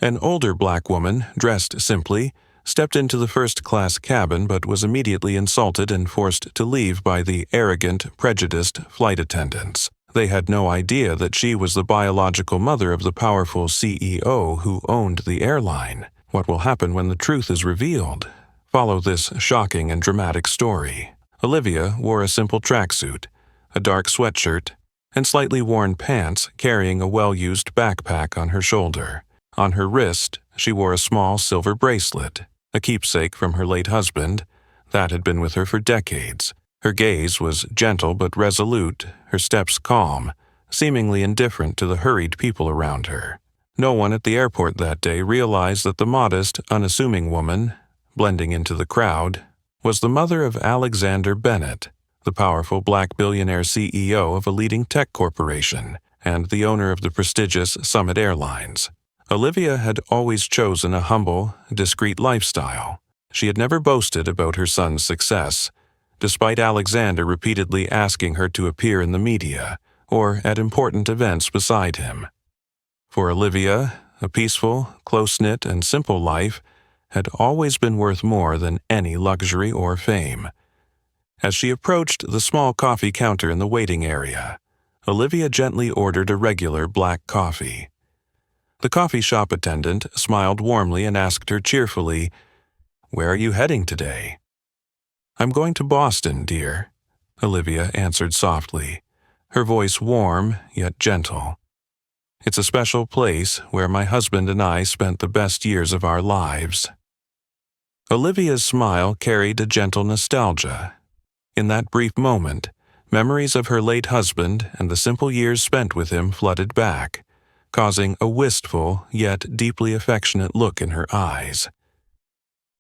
An older black woman, dressed simply, stepped into the first-class cabin but was immediately insulted and forced to leave by the arrogant, prejudiced flight attendants. They had no idea that she was the biological mother of the powerful CEO who owned the airline. What will happen when the truth is revealed? Follow this shocking and dramatic story. Olivia wore a simple tracksuit, a dark sweatshirt, and slightly worn pants, carrying a well-used backpack on her shoulder. On her wrist, she wore a small silver bracelet, a keepsake from her late husband, that had been with her for decades. Her gaze was gentle but resolute, her steps calm, seemingly indifferent to the hurried people around her. No one at the airport that day realized that the modest, unassuming woman, blending into the crowd, was the mother of Alexander Bennett, the powerful black billionaire CEO of a leading tech corporation and the owner of the prestigious Summit Airlines. Olivia had always chosen a humble, discreet lifestyle. She had never boasted about her son's success, despite Alexander repeatedly asking her to appear in the media or at important events beside him. For Olivia, a peaceful, close-knit, and simple life had always been worth more than any luxury or fame. As she approached the small coffee counter in the waiting area, Olivia gently ordered a regular black coffee. The coffee shop attendant smiled warmly and asked her cheerfully, "Where are you heading today?" "I'm going to Boston, dear," Olivia answered softly, her voice warm yet gentle. "It's a special place where my husband and I spent the best years of our lives." Olivia's smile carried a gentle nostalgia. In that brief moment, memories of her late husband and the simple years spent with him flooded back, causing a wistful yet deeply affectionate look in her eyes.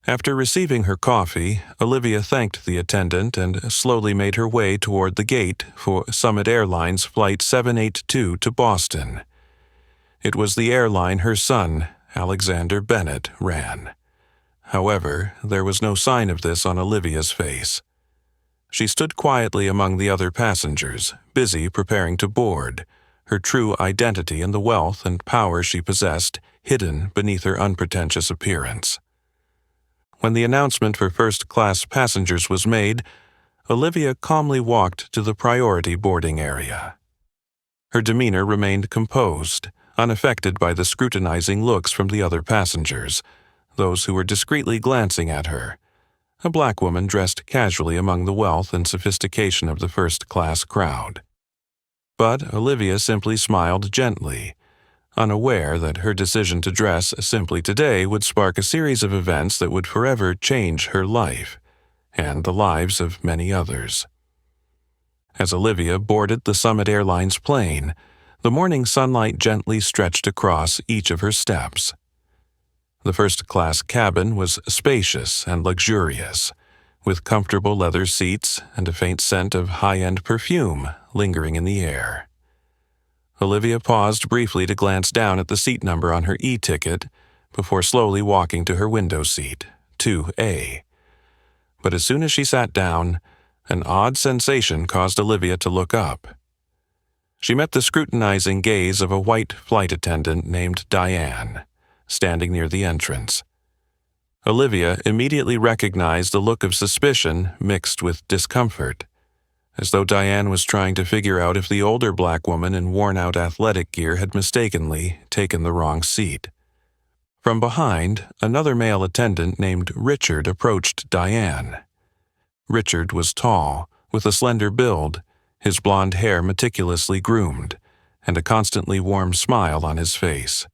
After receiving her coffee, Olivia thanked the attendant and slowly made her way toward the gate for Summit Airlines Flight 782 to Boston. It was the airline her son, Alexander Bennett, ran. However, there was no sign of this on Olivia's face. She stood quietly among the other passengers, busy preparing to board, her true identity and the wealth and power she possessed hidden beneath her unpretentious appearance. When the announcement for first-class passengers was made, Olivia calmly walked to the priority boarding area. Her demeanor remained composed, unaffected by the scrutinizing looks from the other passengers, those who were discreetly glancing at her, a black woman dressed casually among the wealth and sophistication of the first-class crowd. But Olivia simply smiled gently, unaware that her decision to dress simply today would spark a series of events that would forever change her life and the lives of many others. As Olivia boarded the Summit Airlines plane, the morning sunlight gently stretched across each of her steps. The first-class cabin was spacious and luxurious, with comfortable leather seats and a faint scent of high-end perfume lingering in the air. Olivia paused briefly to glance down at the seat number on her e-ticket before slowly walking to her window seat, 2A. But as soon as she sat down, an odd sensation caused Olivia to look up. She met the scrutinizing gaze of a white flight attendant named Diane, standing near the entrance. Olivia immediately recognized a look of suspicion mixed with discomfort, as though Diane was trying to figure out if the older black woman in worn-out athletic gear had mistakenly taken the wrong seat. From behind, another male attendant named Richard approached Diane. Richard was tall, with a slender build, his blonde hair meticulously groomed, and a constantly warm smile on his face.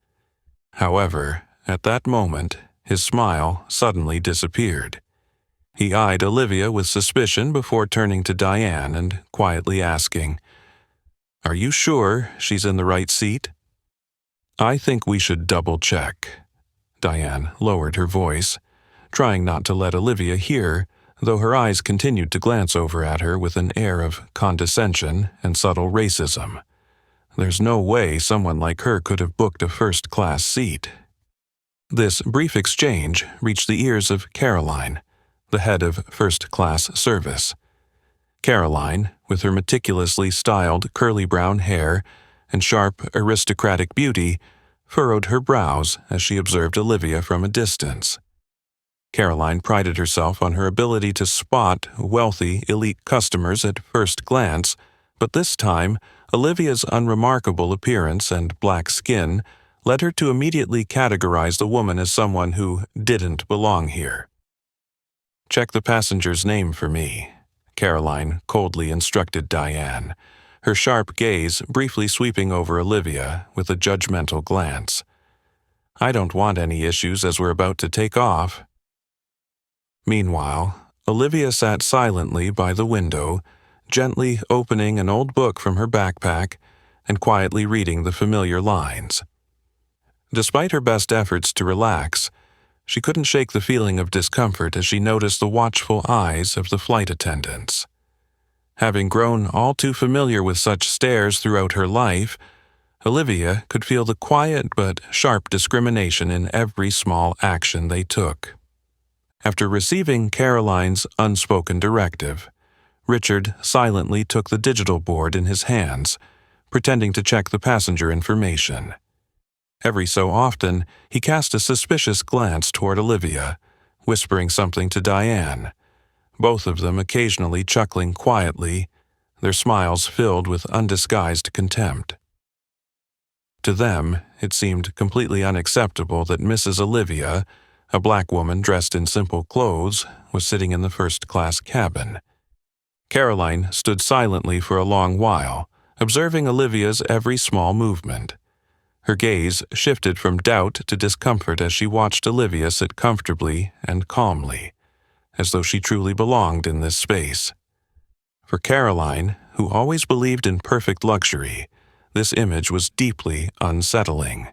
However, at that moment, his smile suddenly disappeared. He eyed Olivia with suspicion before turning to Diane and quietly asking, "Are you sure she's in the right seat?" "I think we should double-check." Diane lowered her voice, trying not to let Olivia hear, though her eyes continued to glance over at her with an air of condescension and subtle racism. There's no way someone like her could have booked a first-class seat. This brief exchange reached the ears of Caroline, the head of first-class service. Caroline, with her meticulously styled curly brown hair and sharp, aristocratic beauty, furrowed her brows as she observed Olivia from a distance. Caroline prided herself on her ability to spot wealthy, elite customers at first glance, but this time, Olivia's unremarkable appearance and black skin led her to immediately categorize the woman as someone who didn't belong here. "Check the passenger's name for me," Caroline coldly instructed Diane, her sharp gaze briefly sweeping over Olivia with a judgmental glance. "I don't want any issues as we're about to take off." Meanwhile, Olivia sat silently by the window, gently opening an old book from her backpack and quietly reading the familiar lines. Despite her best efforts to relax, she couldn't shake the feeling of discomfort as she noticed the watchful eyes of the flight attendants. Having grown all too familiar with such stares throughout her life, Olivia could feel the quiet but sharp discrimination in every small action they took. After receiving Caroline's unspoken directive, Richard silently took the digital board in his hands, pretending to check the passenger information. Every so often, he cast a suspicious glance toward Olivia, whispering something to Diane, both of them occasionally chuckling quietly, their smiles filled with undisguised contempt. To them, it seemed completely unacceptable that Mrs. Olivia, a black woman dressed in simple clothes, was sitting in the first-class cabin. Caroline stood silently for a long while, observing Olivia's every small movement. Her gaze shifted from doubt to discomfort as she watched Olivia sit comfortably and calmly, as though she truly belonged in this space. For Caroline, who always believed in perfect luxury, this image was deeply unsettling.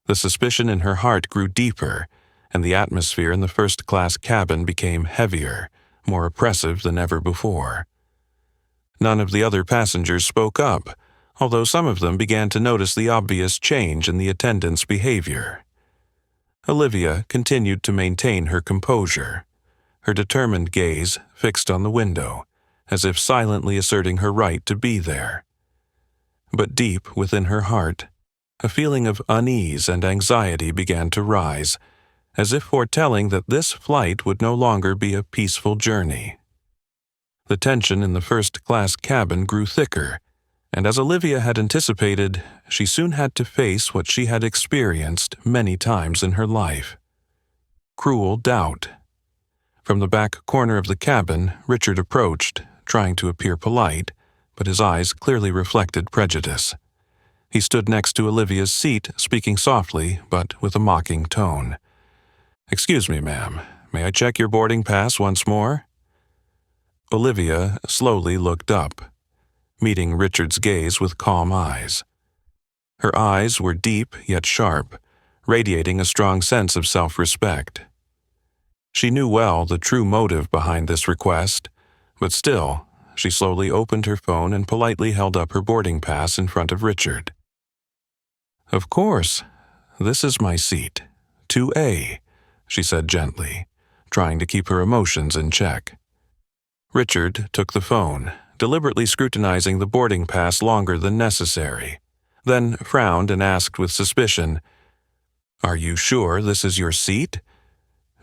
The suspicion in her heart grew deeper, and the atmosphere in the first-class cabin became heavier, more oppressive than ever before. None of the other passengers spoke up, although some of them began to notice the obvious change in the attendants' behavior. Olivia continued to maintain her composure, her determined gaze fixed on the window, as if silently asserting her right to be there. But deep within her heart, a feeling of unease and anxiety began to rise, as if foretelling that this flight would no longer be a peaceful journey. The tension in the first-class cabin grew thicker, and as Olivia had anticipated, she soon had to face what she had experienced many times in her life: cruel doubt. From the back corner of the cabin, Richard approached, trying to appear polite, but his eyes clearly reflected prejudice. He stood next to Olivia's seat, speaking softly, but with a mocking tone. "Excuse me, ma'am. May I check your boarding pass once more?" Olivia slowly looked up, meeting Richard's gaze with calm eyes. Her eyes were deep yet sharp, radiating a strong sense of self-respect. She knew well the true motive behind this request, but still, she slowly opened her phone and politely held up her boarding pass in front of Richard. "Of course. This is my seat, 2A," she said gently, trying to keep her emotions in check. Richard took the phone, deliberately scrutinizing the boarding pass longer than necessary, then frowned and asked with suspicion, "Are you sure this is your seat?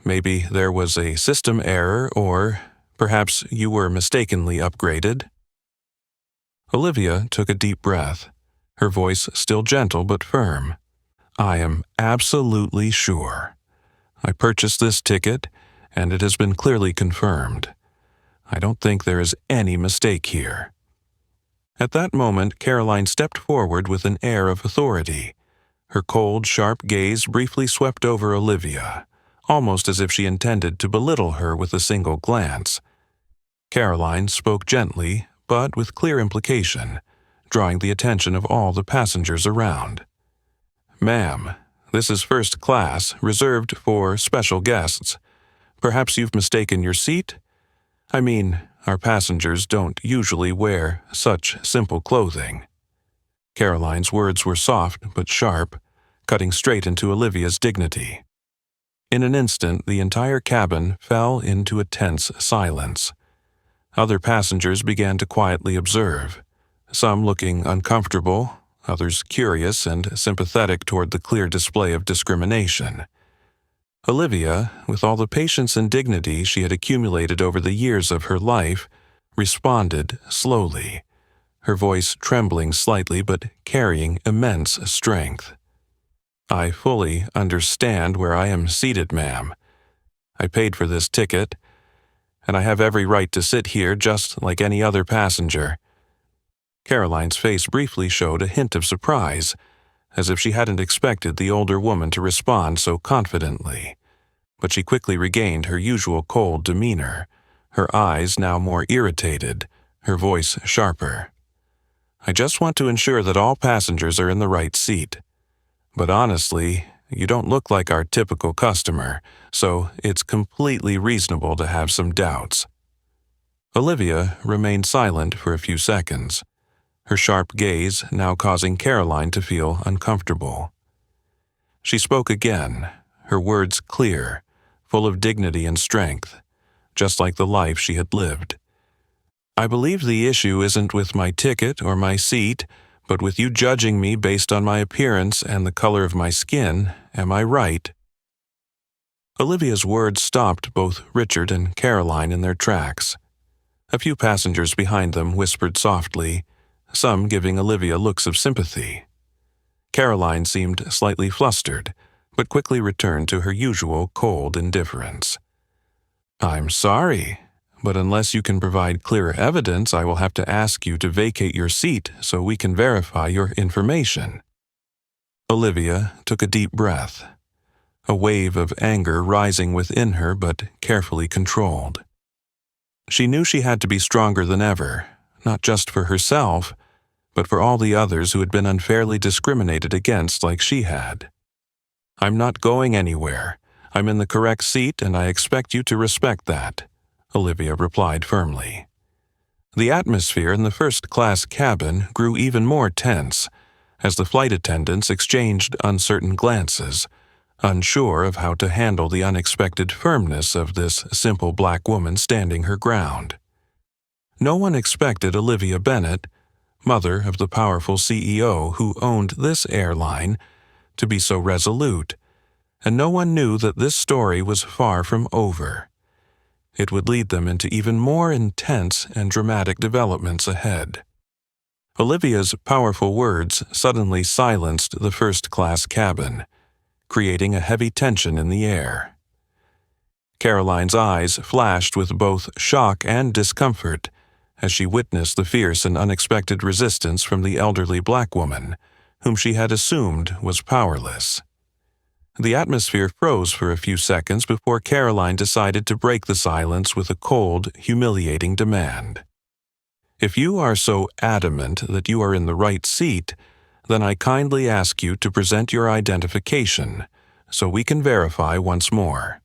Maybe there was a system error, or perhaps you were mistakenly upgraded?" Olivia took a deep breath, her voice still gentle but firm. "I am absolutely sure. I purchased this ticket, and it has been clearly confirmed. I don't think there is any mistake here." At that moment, Caroline stepped forward with an air of authority. Her cold, sharp gaze briefly swept over Olivia, almost as if she intended to belittle her with a single glance. Caroline spoke gently, but with clear implication, drawing the attention of all the passengers around. "Ma'am, this is first class, reserved for special guests. Perhaps you've mistaken your seat? I mean, our passengers don't usually wear such simple clothing." Caroline's words were soft but sharp, cutting straight into Olivia's dignity. In an instant, the entire cabin fell into a tense silence. Other passengers began to quietly observe, some looking uncomfortable, others curious and sympathetic toward the clear display of discrimination. Olivia, with all the patience and dignity she had accumulated over the years of her life, responded slowly, her voice trembling slightly but carrying immense strength. "I fully understand where I am seated, ma'am. I paid for this ticket, and I have every right to sit here just like any other passenger." Caroline's face briefly showed a hint of surprise, as if she hadn't expected the older woman to respond so confidently. But she quickly regained her usual cold demeanor, her eyes now more irritated, her voice sharper. "I just want to ensure that all passengers are in the right seat. But honestly, you don't look like our typical customer, so it's completely reasonable to have some doubts." Olivia remained silent for a few seconds, her sharp gaze now causing Caroline to feel uncomfortable. She spoke again, her words clear, full of dignity and strength, just like the life she had lived. "I believe the issue isn't with my ticket or my seat, but with you judging me based on my appearance and the color of my skin. Am I right?" Olivia's words stopped both Richard and Caroline in their tracks. A few passengers behind them whispered softly, some giving Olivia looks of sympathy. Caroline seemed slightly flustered, but quickly returned to her usual cold indifference. "I'm sorry, but unless you can provide clear evidence, I will have to ask you to vacate your seat so we can verify your information." Olivia took a deep breath, a wave of anger rising within her but carefully controlled. She knew she had to be stronger than ever, not just for herself, but for all the others who had been unfairly discriminated against like she had. "I'm not going anywhere. I'm in the correct seat and I expect you to respect that," Olivia replied firmly. The atmosphere in the first-class cabin grew even more tense as the flight attendants exchanged uncertain glances, unsure of how to handle the unexpected firmness of this simple black woman standing her ground. No one expected Olivia Bennett, mother of the powerful CEO who owned this airline, to be so resolute, and no one knew that this story was far from over. It would lead them into even more intense and dramatic developments ahead. Olivia's powerful words suddenly silenced the first-class cabin, creating a heavy tension in the air. Caroline's eyes flashed with both shock and discomfort as she witnessed the fierce and unexpected resistance from the elderly black woman, whom she had assumed was powerless. The atmosphere froze for a few seconds before Caroline decided to break the silence with a cold, humiliating demand. "If you are so adamant that you are in the right seat, then I kindly ask you to present your identification so we can verify once more.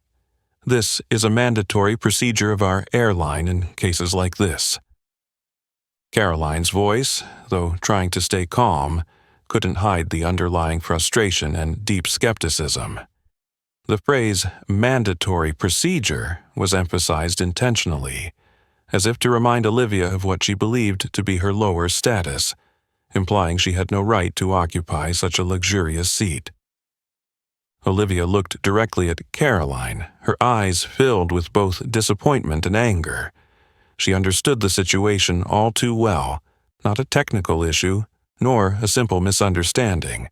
This is a mandatory procedure of our airline in cases like this." Caroline's voice, though trying to stay calm, couldn't hide the underlying frustration and deep skepticism. The phrase "mandatory procedure" was emphasized intentionally, as if to remind Olivia of what she believed to be her lower status, implying she had no right to occupy such a luxurious seat. Olivia looked directly at Caroline, her eyes filled with both disappointment and anger. She understood the situation all too well, not a technical issue, nor a simple misunderstanding.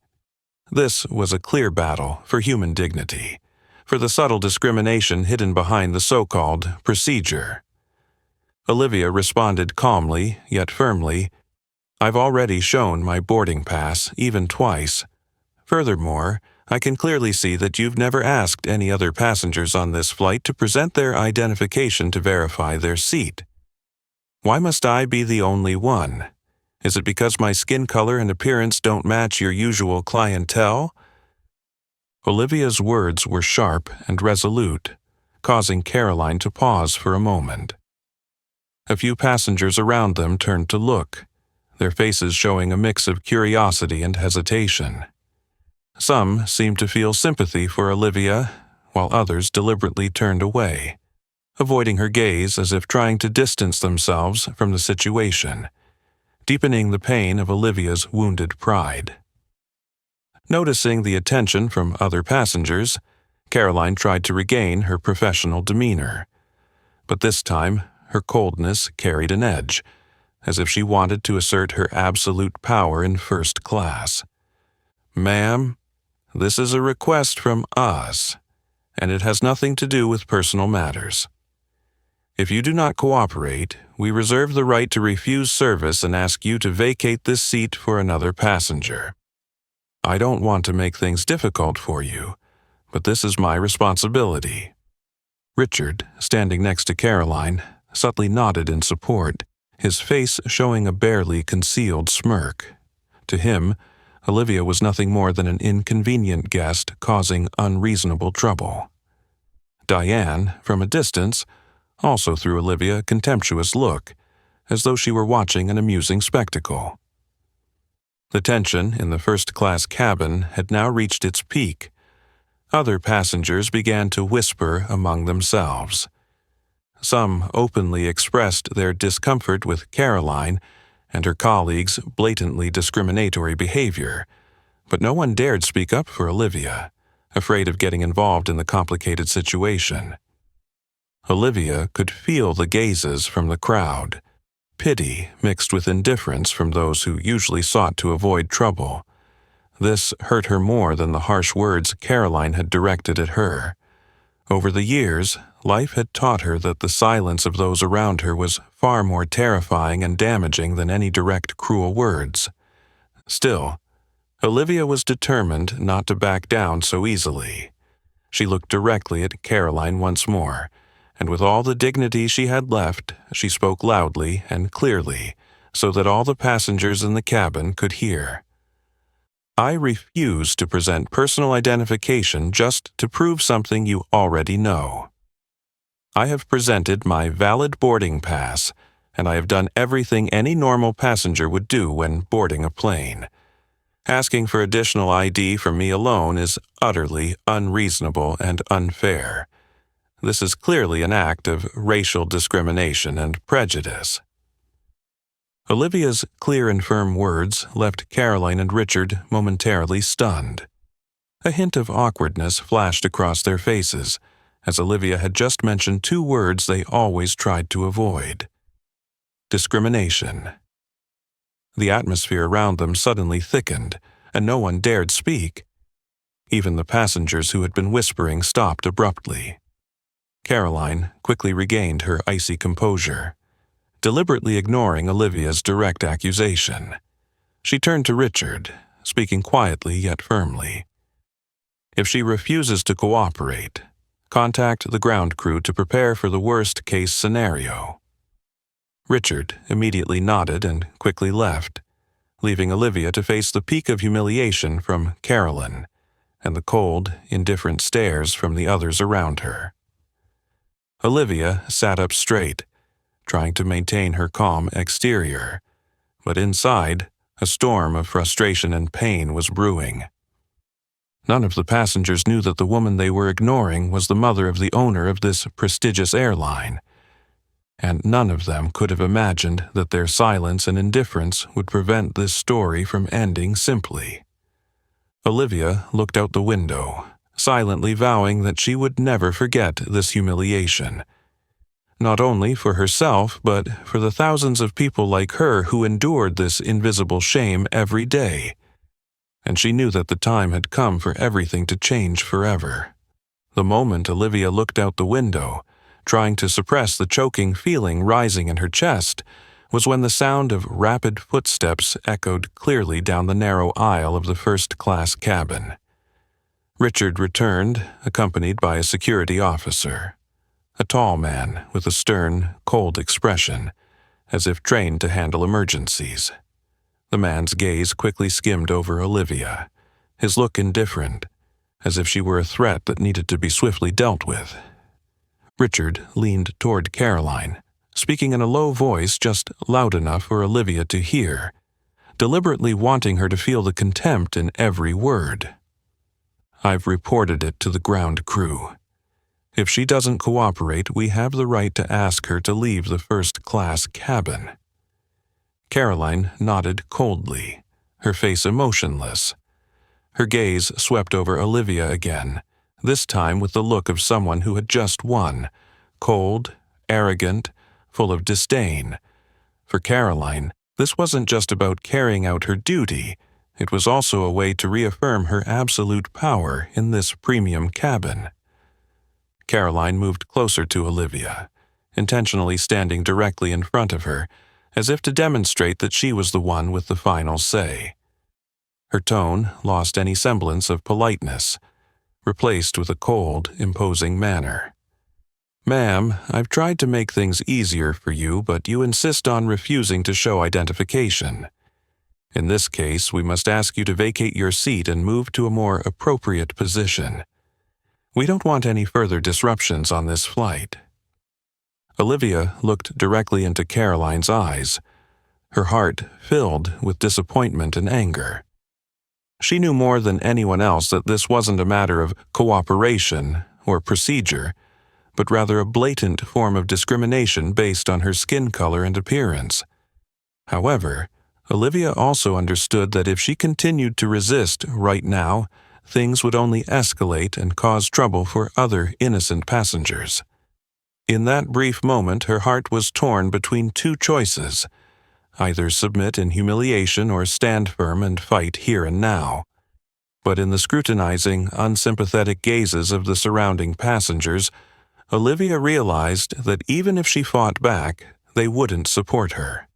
This was a clear battle for human dignity, for the subtle discrimination hidden behind the so-called procedure. Olivia responded calmly, yet firmly, "I've already shown my boarding pass, even twice. Furthermore, I can clearly see that you've never asked any other passengers on this flight to present their identification to verify their seat. Why must I be the only one? Is it because my skin color and appearance don't match your usual clientele?" Olivia's words were sharp and resolute, causing Caroline to pause for a moment. A few passengers around them turned to look, their faces showing a mix of curiosity and hesitation. Some seemed to feel sympathy for Olivia, while others deliberately turned away, avoiding her gaze as if trying to distance themselves from the situation. deepening the pain of Olivia's wounded pride. Noticing the attention from other passengers, Caroline tried to regain her professional demeanor. But this time, her coldness carried an edge, as if she wanted to assert her absolute power in first class. "Ma'am, this is a request from us, and it has nothing to do with personal matters. If you do not cooperate, we reserve the right to refuse service and ask you to vacate this seat for another passenger. I don't want to make things difficult for you, but this is my responsibility." Richard, standing next to Caroline, subtly nodded in support, his face showing a barely concealed smirk. To him, Olivia was nothing more than an inconvenient guest causing unreasonable trouble. Diane, from a distance, also threw Olivia a contemptuous look, as though she were watching an amusing spectacle. The tension in the first-class cabin had now reached its peak. Other passengers began to whisper among themselves. Some openly expressed their discomfort with Caroline and her colleagues' blatantly discriminatory behavior, but no one dared speak up for Olivia, afraid of getting involved in the complicated situation. Olivia could feel the gazes from the crowd, pity mixed with indifference from those who usually sought to avoid trouble. This hurt her more than the harsh words Caroline had directed at her. Over the years, life had taught her that the silence of those around her was far more terrifying and damaging than any direct cruel words. Still, Olivia was determined not to back down so easily. She looked directly at Caroline once more, and with all the dignity she had left, she spoke loudly and clearly, so that all the passengers in the cabin could hear. "I refuse to present personal identification just to prove something you already know. I have presented my valid boarding pass, and I have done everything any normal passenger would do when boarding a plane. Asking for additional ID from me alone is utterly unreasonable and unfair. This is clearly an act of racial discrimination and prejudice." Olivia's clear and firm words left Caroline and Richard momentarily stunned. A hint of awkwardness flashed across their faces, as Olivia had just mentioned two words they always tried to avoid: discrimination. The atmosphere around them suddenly thickened, and no one dared speak. Even the passengers who had been whispering stopped abruptly. Caroline quickly regained her icy composure, deliberately ignoring Olivia's direct accusation. She turned to Richard, speaking quietly yet firmly. "If she refuses to cooperate, contact the ground crew to prepare for the worst-case scenario." Richard immediately nodded and quickly left, leaving Olivia to face the peak of humiliation from Caroline and the cold, indifferent stares from the others around her. Olivia sat up straight, trying to maintain her calm exterior, but inside, a storm of frustration and pain was brewing. None of the passengers knew that the woman they were ignoring was the mother of the owner of this prestigious airline, and none of them could have imagined that their silence and indifference would prevent this story from ending simply. Olivia looked out the window, silently vowing that she would never forget this humiliation, not only for herself but for the thousands of people like her who endured this invisible shame every day. And she knew that the time had come for everything to change forever. The moment Olivia looked out the window, trying to suppress the choking feeling rising in her chest, was when the sound of rapid footsteps echoed clearly down the narrow aisle of the first-class cabin. Richard returned, accompanied by a security officer, a tall man with a stern, cold expression, as if trained to handle emergencies. The man's gaze quickly skimmed over Olivia, his look indifferent, as if she were a threat that needed to be swiftly dealt with. Richard leaned toward Caroline, speaking in a low voice just loud enough for Olivia to hear, deliberately wanting her to feel the contempt in every word. "I've reported it to the ground crew. If she doesn't cooperate, we have the right to ask her to leave the first-class cabin." Caroline nodded coldly, her face emotionless. Her gaze swept over Olivia again, this time with the look of someone who had just won, cold, arrogant, full of disdain. For Caroline, this wasn't just about carrying out her duty, it was also a way to reaffirm her absolute power in this premium cabin. Caroline moved closer to Olivia, intentionally standing directly in front of her, as if to demonstrate that she was the one with the final say. Her tone lost any semblance of politeness, replaced with a cold, imposing manner. "Ma'am, I've tried to make things easier for you, but you insist on refusing to show identification. In this case, we must ask you to vacate your seat and move to a more appropriate position. We don't want any further disruptions on this flight." Olivia looked directly into Caroline's eyes, her heart filled with disappointment and anger. She knew more than anyone else that this wasn't a matter of cooperation or procedure, but rather a blatant form of discrimination based on her skin color and appearance. However, Olivia also understood that if she continued to resist right now, things would only escalate and cause trouble for other innocent passengers. In that brief moment, her heart was torn between two choices: either submit in humiliation or stand firm and fight here and now. But in the scrutinizing, unsympathetic gazes of the surrounding passengers, Olivia realized that even if she fought back, they wouldn't support her.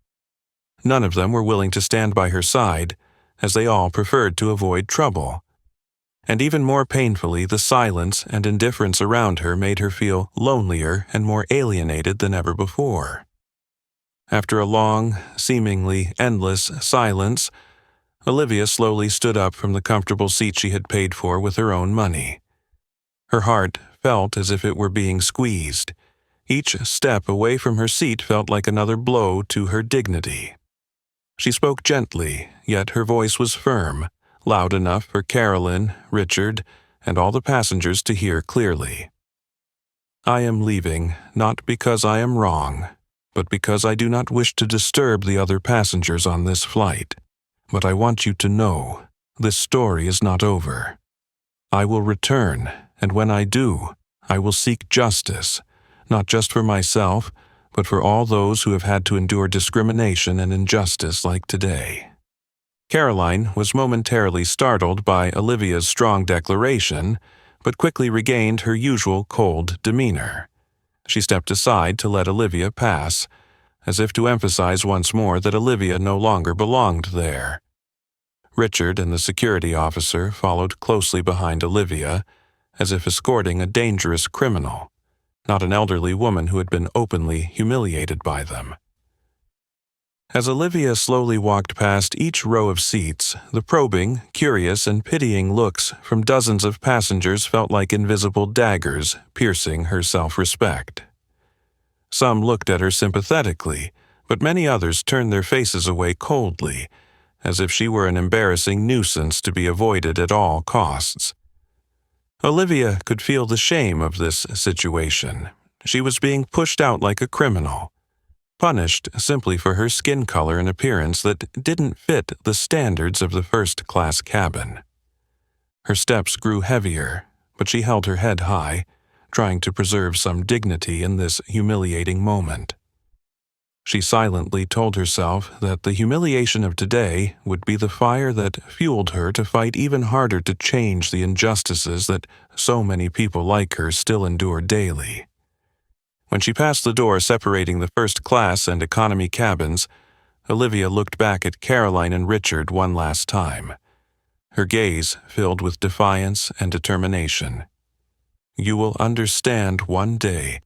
None of them were willing to stand by her side, as they all preferred to avoid trouble. And even more painfully, the silence and indifference around her made her feel lonelier and more alienated than ever before. After a long, seemingly endless silence, Olivia slowly stood up from the comfortable seat she had paid for with her own money. Her heart felt as if it were being squeezed. Each step away from her seat felt like another blow to her dignity. She spoke gently, yet her voice was firm, loud enough for Carolyn, Richard, and all the passengers to hear clearly. "I am leaving, not because I am wrong, but because I do not wish to disturb the other passengers on this flight. But I want you to know, this story is not over. I will return, and when I do, I will seek justice, not just for myself, but for all those who have had to endure discrimination and injustice like today." Caroline was momentarily startled by Olivia's strong declaration, but quickly regained her usual cold demeanor. She stepped aside to let Olivia pass, as if to emphasize once more that Olivia no longer belonged there. Richard and the security officer followed closely behind Olivia, as if escorting a dangerous criminal, not an elderly woman who had been openly humiliated by them. As Olivia slowly walked past each row of seats, the probing, curious, and pitying looks from dozens of passengers felt like invisible daggers piercing her self-respect. Some looked at her sympathetically, but many others turned their faces away coldly, as if she were an embarrassing nuisance to be avoided at all costs. Olivia could feel the shame of this situation. She was being pushed out like a criminal, punished simply for her skin color and appearance that didn't fit the standards of the first-class cabin. Her steps grew heavier, but she held her head high, trying to preserve some dignity in this humiliating moment. She silently told herself that the humiliation of today would be the fire that fueled her to fight even harder to change the injustices that so many people like her still endure daily. When she passed the door separating the first-class and economy cabins, Olivia looked back at Caroline and Richard one last time, her gaze filled with defiance and determination. "You will understand one day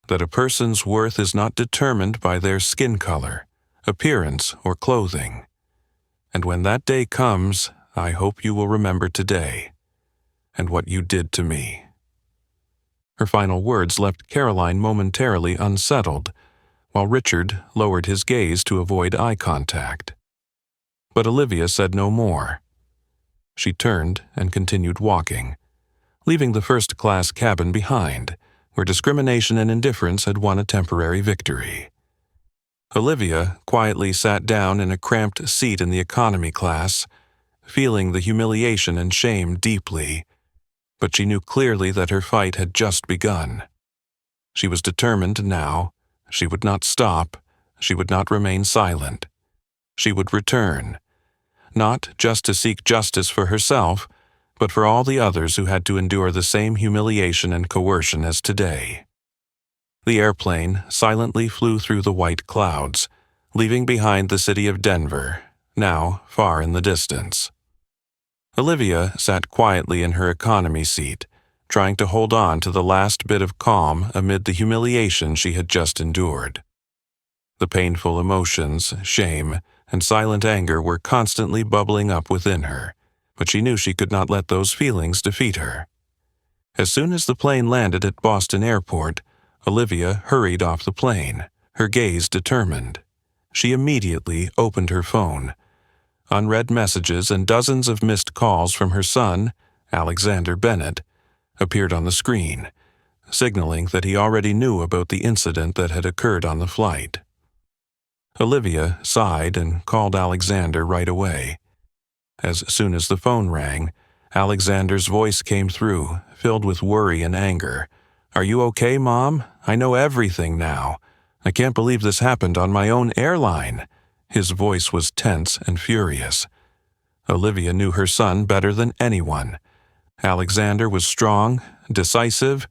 that a person's worth is not determined by their skin color, appearance, or clothing. And when that day comes, I hope you will remember today and what you did to me." Her final words left Caroline momentarily unsettled, while Richard lowered his gaze to avoid eye contact. But Olivia said no more. She turned and continued walking, leaving the first-class cabin behind, where discrimination and indifference had won a temporary victory. Olivia quietly sat down in a cramped seat in the economy class, feeling the humiliation and shame deeply, but she knew clearly that her fight had just begun. She was determined now. She would not stop. She would not remain silent. She would return, not just to seek justice for herself, but for all the others who had to endure the same humiliation and coercion as today. The airplane silently flew through the white clouds, leaving behind the city of Denver, now far in the distance. Olivia sat quietly in her economy seat, trying to hold on to the last bit of calm amid the humiliation she had just endured. The painful emotions, shame, and silent anger were constantly bubbling up within her, but she knew she could not let those feelings defeat her. As soon as the plane landed at Boston Airport, Olivia hurried off the plane, her gaze determined. She immediately opened her phone. Unread messages and dozens of missed calls from her son, Alexander Bennett, appeared on the screen, signaling that he already knew about the incident that had occurred on the flight. Olivia sighed and called Alexander right away. As soon as the phone rang, Alexander's voice came through, filled with worry and anger. "Are you okay, Mom? I know everything now. I can't believe this happened on my own airline." His voice was tense and furious. Olivia knew her son better than anyone. Alexander was strong, decisive,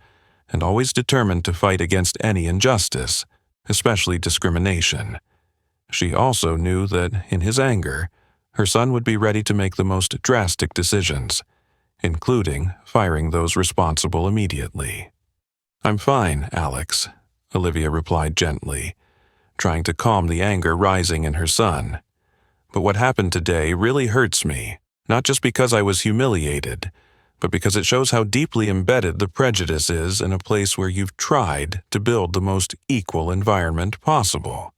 and always determined to fight against any injustice, especially discrimination. She also knew that, in his anger, her son would be ready to make the most drastic decisions, including firing those responsible immediately. "I'm fine, Alex," Olivia replied gently, trying to calm the anger rising in her son. "But what happened today really hurts me, not just because I was humiliated, but because it shows how deeply embedded the prejudice is in a place where you've tried to build the most equal environment possible."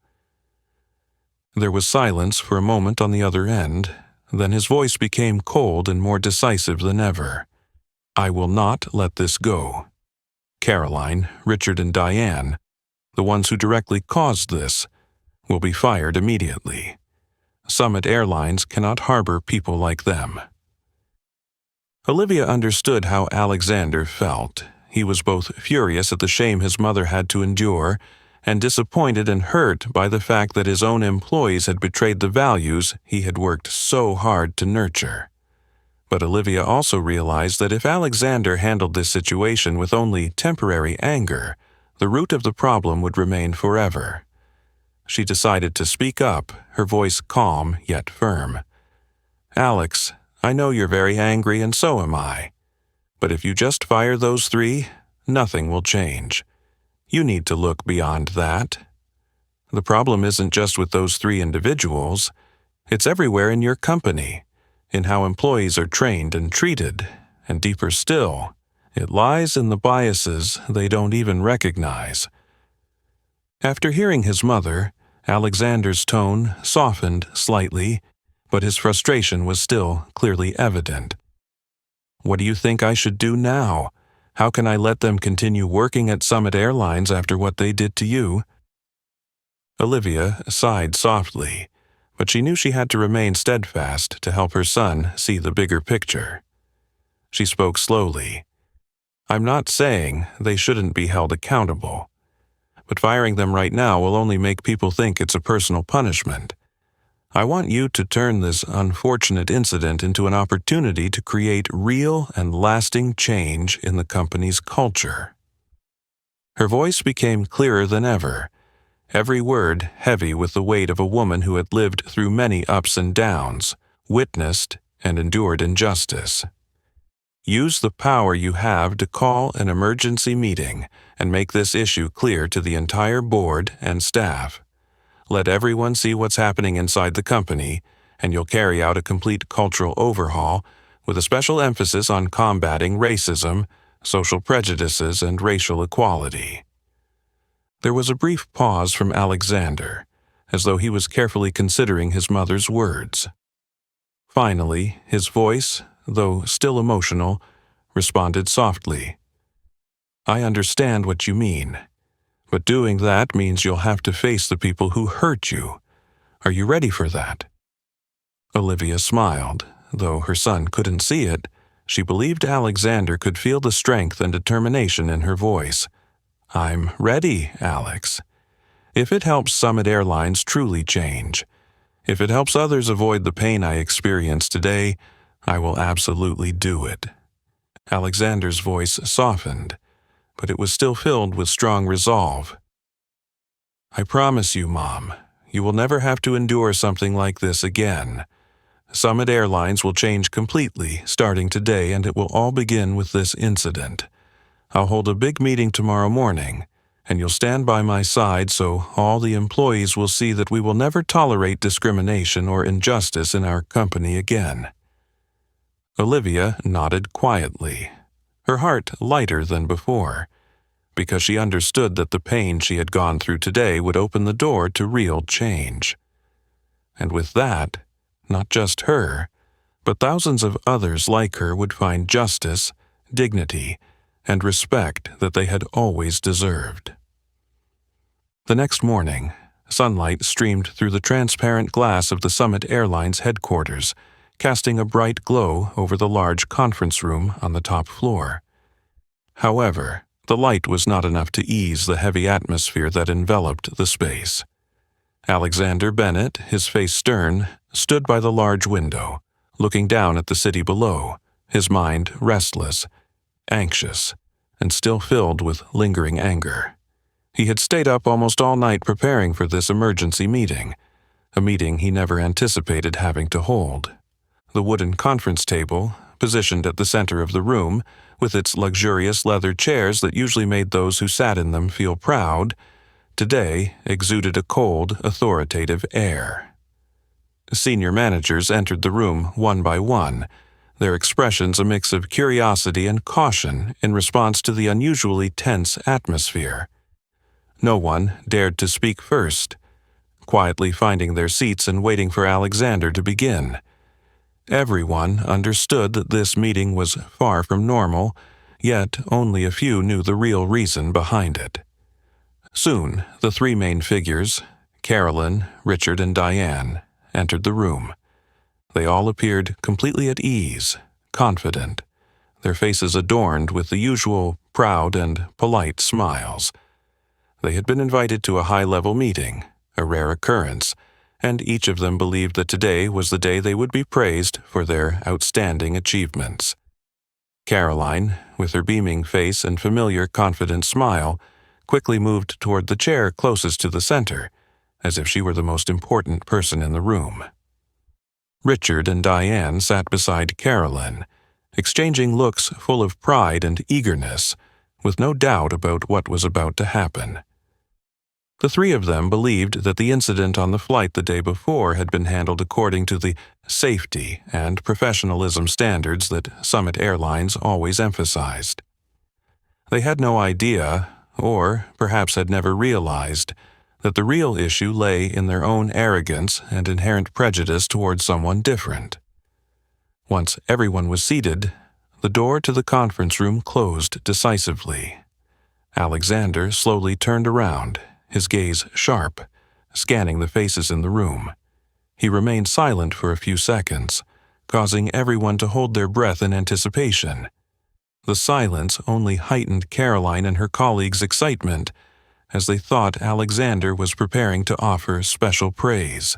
There was silence for a moment on the other end, then his voice became cold and more decisive than ever. "I will not let this go. Caroline, Richard, and Diane, the ones who directly caused this, will be fired immediately. Summit Airlines cannot harbor people like them." Olivia understood how Alexander felt. He was both furious at the shame his mother had to endure and disappointed and hurt by the fact that his own employees had betrayed the values he had worked so hard to nurture. But Olivia also realized that if Alexander handled this situation with only temporary anger, the root of the problem would remain forever. She decided to speak up, her voice calm yet firm. "Alex, I know you're very angry and so am I. But if you just fire those three, nothing will change. You need to look beyond that. The problem isn't just with those three individuals. It's everywhere in your company, in how employees are trained and treated, and deeper still, it lies in the biases they don't even recognize." After hearing his mother, Alexander's tone softened slightly, but his frustration was still clearly evident. "What do you think I should do now? How can I let them continue working at Summit Airlines after what they did to you?" Olivia sighed softly, but she knew she had to remain steadfast to help her son see the bigger picture. She spoke slowly. "I'm not saying they shouldn't be held accountable, but firing them right now will only make people think it's a personal punishment. I want you to turn this unfortunate incident into an opportunity to create real and lasting change in the company's culture." Her voice became clearer than ever, every word heavy with the weight of a woman who had lived through many ups and downs, witnessed and endured injustice. "Use the power you have to call an emergency meeting and make this issue clear to the entire board and staff. Let everyone see what's happening inside the company, and you'll carry out a complete cultural overhaul with a special emphasis on combating racism, social prejudices, and racial equality." There was a brief pause from Alexander, as though he was carefully considering his mother's words. Finally, his voice, though still emotional, responded softly. "I understand what you mean, But doing that means you'll have to face the people who hurt you. Are you ready for that?" Olivia smiled. Though her son couldn't see it, she believed Alexander could feel the strength and determination in her voice. "I'm ready, Alex. If it helps Summit Airlines truly change, if it helps others avoid the pain I experienced today, I will absolutely do it." Alexander's voice softened, but it was still filled with strong resolve. "I promise you, Mom, you will never have to endure something like this again. Summit Airlines will change completely starting today, and it will all begin with this incident. I'll hold a big meeting tomorrow morning, and you'll stand by my side so all the employees will see that we will never tolerate discrimination or injustice in our company again." Olivia nodded quietly, her heart lighter than before, because she understood that the pain she had gone through today would open the door to real change. And with that, not just her, but thousands of others like her would find justice, dignity, and respect that they had always deserved. The next morning, sunlight streamed through the transparent glass of the Summit Airlines headquarters, casting a bright glow over the large conference room on the top floor. However, the light was not enough to ease the heavy atmosphere that enveloped the space. Alexander Bennett, his face stern, stood by the large window, looking down at the city below, his mind restless, anxious, and still filled with lingering anger. He had stayed up almost all night preparing for this emergency meeting, a meeting he never anticipated having to hold. The wooden conference table, positioned at the center of the room, with its luxurious leather chairs that usually made those who sat in them feel proud, today exuded a cold, authoritative air. Senior managers entered the room one by one, their expressions a mix of curiosity and caution in response to the unusually tense atmosphere. No one dared to speak first, quietly finding their seats and waiting for Alexander to begin. Everyone understood that this meeting was far from normal, yet only a few knew the real reason behind it. Soon, the three main figures, Carolyn, Richard, and Diane, entered the room. They all appeared completely at ease, confident, their faces adorned with the usual proud and polite smiles. They had been invited to a high-level meeting, a rare occurrence, and each of them believed that today was the day they would be praised for their outstanding achievements. Caroline, with her beaming face and familiar confident smile, quickly moved toward the chair closest to the center, as if she were the most important person in the room. Richard and Diane sat beside Carolyn, exchanging looks full of pride and eagerness, with no doubt about what was about to happen. The three of them believed that the incident on the flight the day before had been handled according to the safety and professionalism standards that Summit Airlines always emphasized. They had no idea, or perhaps had never realized, that the real issue lay in their own arrogance and inherent prejudice toward someone different. Once everyone was seated, the door to the conference room closed decisively. Alexander slowly turned around, his gaze sharp, scanning the faces in the room. He remained silent for a few seconds, causing everyone to hold their breath in anticipation. The silence only heightened Caroline and her colleagues' excitement, as they thought Alexander was preparing to offer special praise.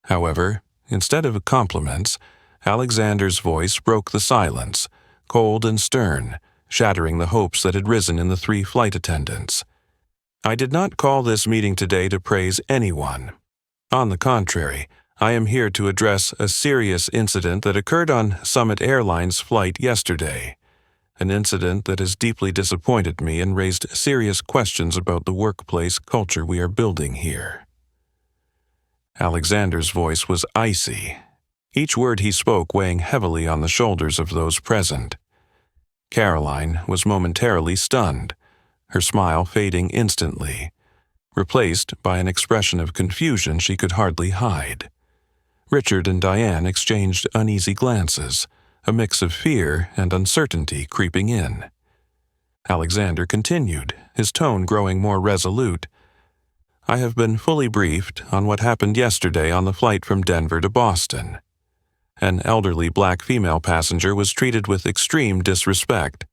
However, instead of compliments, Alexander's voice broke the silence, cold and stern, shattering the hopes that had risen in the three flight attendants. "I did not call this meeting today to praise anyone. On the contrary, I am here to address a serious incident that occurred on Summit Airlines' flight yesterday. An incident that has deeply disappointed me and raised serious questions about the workplace culture we are building here." Alexander's voice was icy, each word he spoke weighing heavily on the shoulders of those present. Caroline was momentarily stunned, her smile fading instantly, replaced by an expression of confusion she could hardly hide. Richard and Diane exchanged uneasy glances, a mix of fear and uncertainty creeping in. Alexander continued, his tone growing more resolute. "I have been fully briefed on what happened yesterday on the flight from Denver to Boston. An elderly black female passenger was treated with extreme disrespect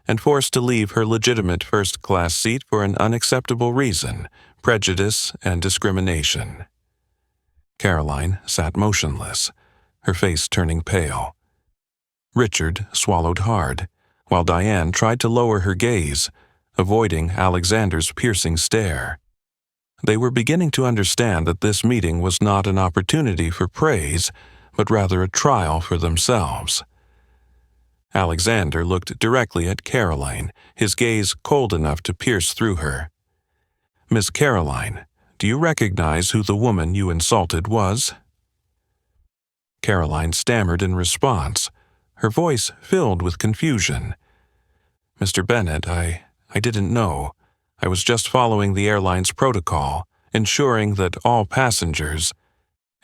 and forced to leave her legitimate first-class seat for an unacceptable reason, prejudice and discrimination." Caroline sat motionless, her face turning pale. Richard swallowed hard, while Diane tried to lower her gaze, avoiding Alexander's piercing stare. They were beginning to understand that this meeting was not an opportunity for praise, but rather a trial for themselves. Alexander looked directly at Caroline, his gaze cold enough to pierce through her. "Miss Caroline, do you recognize who the woman you insulted was?" Caroline stammered in response, her voice filled with confusion. "Mr. Bennett, I didn't know. I was just following the airline's protocol, ensuring that all passengers—"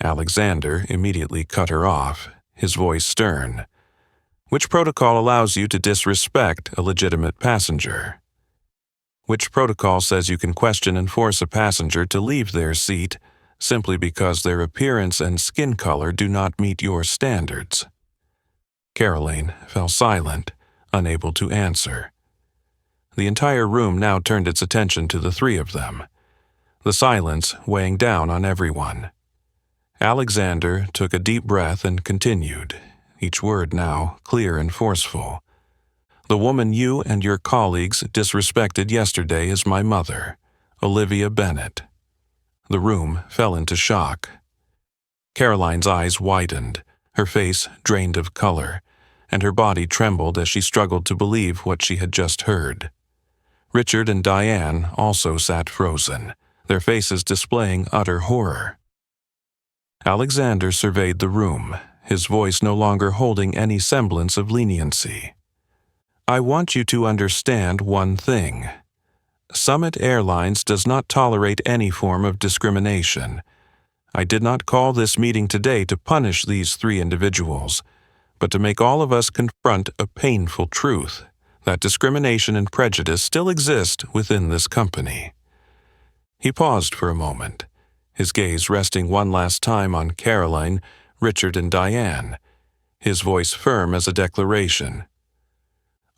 Alexander immediately cut her off, his voice stern. "Which protocol allows you to disrespect a legitimate passenger? Which protocol says you can question and force a passenger to leave their seat simply because their appearance and skin color do not meet your standards?" Caroline fell silent, unable to answer. The entire room now turned its attention to the three of them, the silence weighing down on everyone. Alexander took a deep breath and continued, each word now clear and forceful. "The woman you and your colleagues disrespected yesterday is my mother, Olivia Bennett." The room fell into shock. Caroline's eyes widened, her face drained of color, and her body trembled as she struggled to believe what she had just heard. Richard and Diane also sat frozen, their faces displaying utter horror. Alexander surveyed the room, his voice no longer holding any semblance of leniency. "I want you to understand one thing. Summit Airlines does not tolerate any form of discrimination. I did not call this meeting today to punish these three individuals, but to make all of us confront a painful truth, that discrimination and prejudice still exist within this company." He paused for a moment, his gaze resting one last time on Caroline, Richard, and Diane, his voice firm as a declaration.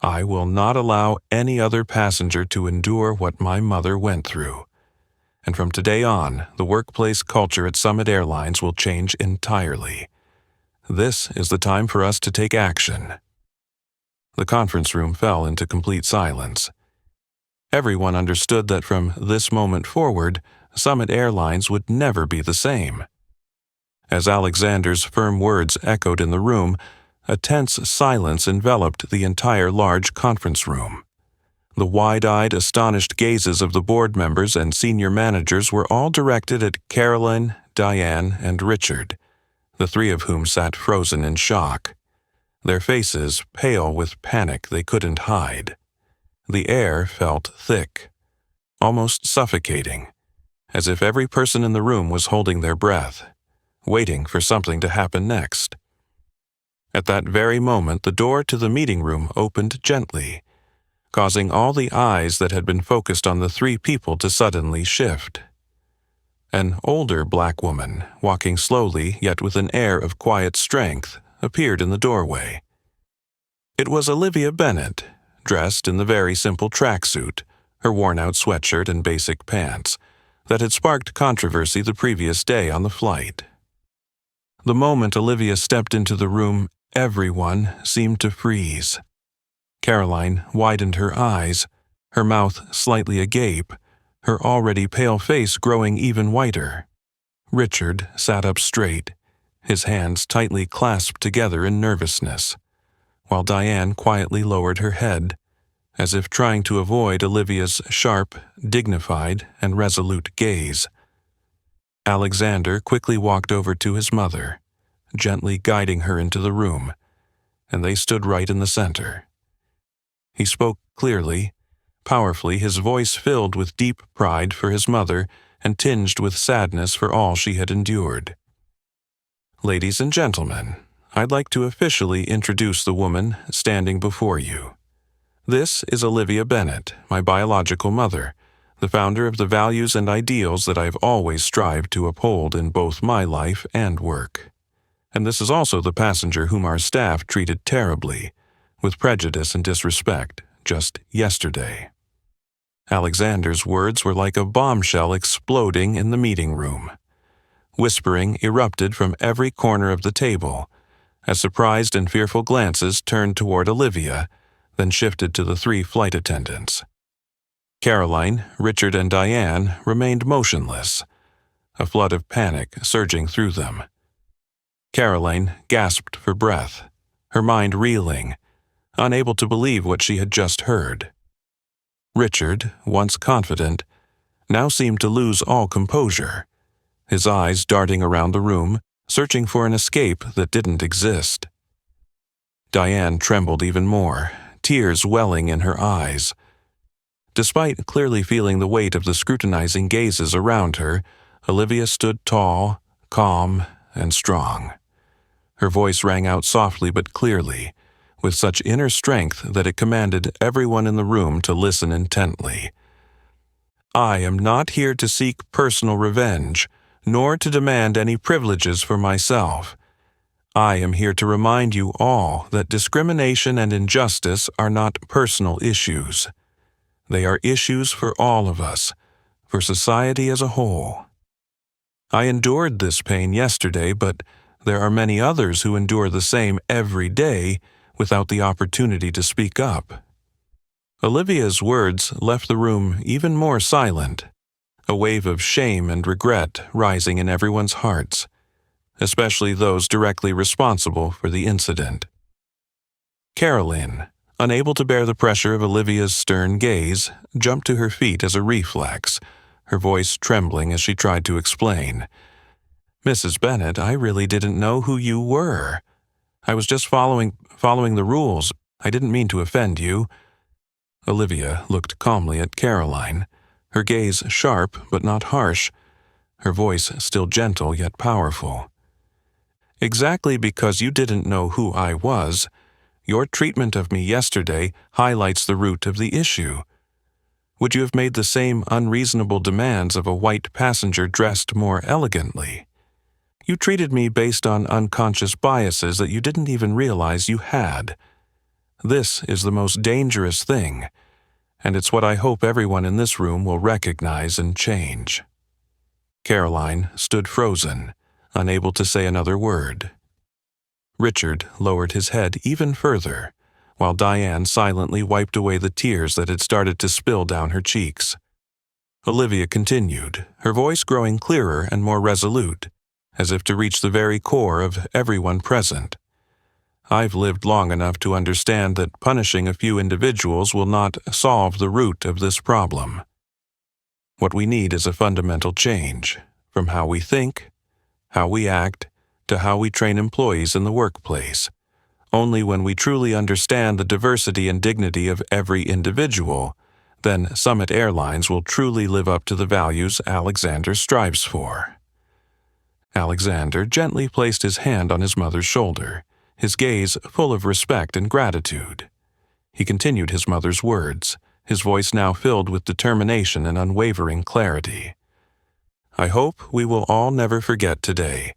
"I will not allow any other passenger to endure what my mother went through. And from today on, the workplace culture at Summit Airlines will change entirely. This is the time for us to take action." The conference room fell into complete silence. Everyone understood that from this moment forward, Summit Airlines would never be the same. As Alexander's firm words echoed in the room, a tense silence enveloped the entire large conference room. The wide-eyed, astonished gazes of the board members and senior managers were all directed at Caroline, Diane, and Richard, the three of whom sat frozen in shock, their faces pale with panic they couldn't hide. The air felt thick, almost suffocating, as if every person in the room was holding their breath, waiting for something to happen next. At that very moment, the door to the meeting room opened gently, causing all the eyes that had been focused on the three people to suddenly shift. An older black woman, walking slowly yet with an air of quiet strength, appeared in the doorway. It was Olivia Bennett, dressed in the very simple tracksuit, her worn-out sweatshirt and basic pants, that had sparked controversy the previous day on the flight. The moment Olivia stepped into the room, everyone seemed to freeze. Caroline widened her eyes, her mouth slightly agape, her already pale face growing even whiter. Richard sat up straight, his hands tightly clasped together in nervousness, while Diane quietly lowered her head, as if trying to avoid Olivia's sharp, dignified, and resolute gaze. Alexander quickly walked over to his mother, gently guiding her into the room, and they stood right in the center. He spoke clearly, powerfully, his voice filled with deep pride for his mother and tinged with sadness for all she had endured. "Ladies and gentlemen, I'd like to officially introduce the woman standing before you. This is Olivia Bennett, my biological mother, the founder of the values and ideals that I've always strived to uphold in both my life and work. And this is also the passenger whom our staff treated terribly, with prejudice and disrespect, just yesterday. Alexander's words were like a bombshell exploding in the meeting room. Whispering erupted from every corner of the table, as surprised and fearful glances turned toward Olivia, then shifted to the 3 flight attendants. Caroline, Richard, and Diane remained motionless, a flood of panic surging through them. Caroline gasped for breath, her mind reeling, unable to believe what she had just heard. Richard, once confident, now seemed to lose all composure, his eyes darting around the room, searching for an escape that didn't exist. Diane trembled even more, tears welling in her eyes. Despite clearly feeling the weight of the scrutinizing gazes around her, Olivia stood tall, calm, and strong. Her voice rang out softly but clearly, with such inner strength that it commanded everyone in the room to listen intently. I am not here to seek personal revenge, nor to demand any privileges for myself. I am here to remind you all that discrimination and injustice are not personal issues. They are issues for all of us, for society as a whole. I endured this pain yesterday, but there are many others who endure the same every day without the opportunity to speak up. Olivia's words left the room even more silent, a wave of shame and regret rising in everyone's hearts, especially those directly responsible for the incident. Caroline, unable to bear the pressure of Olivia's stern gaze, jumped to her feet as a reflex, her voice trembling as she tried to explain. "Mrs. Bennett, I really didn't know who you were. I was just following the rules. I didn't mean to offend you." Olivia looked calmly at Caroline, her gaze sharp but not harsh, her voice still gentle yet powerful. "Exactly because you didn't know who I was, your treatment of me yesterday highlights the root of the issue. Would you have made the same unreasonable demands of a white passenger dressed more elegantly? You treated me based on unconscious biases that you didn't even realize you had. This is the most dangerous thing, and it's what I hope everyone in this room will recognize and change." Caroline stood frozen, unable to say another word. Richard lowered his head even further, while Diane silently wiped away the tears that had started to spill down her cheeks. Olivia continued, her voice growing clearer and more resolute, as if to reach the very core of everyone present. "I've lived long enough to understand that punishing a few individuals will not solve the root of this problem. What we need is a fundamental change, from how we think, how we act, to how we train employees in the workplace. Only when we truly understand the diversity and dignity of every individual, then Summit Airlines will truly live up to the values Alexander strives for." Alexander gently placed his hand on his mother's shoulder, his gaze full of respect and gratitude. He continued his mother's words, his voice now filled with determination and unwavering clarity. "I hope we will all never forget today.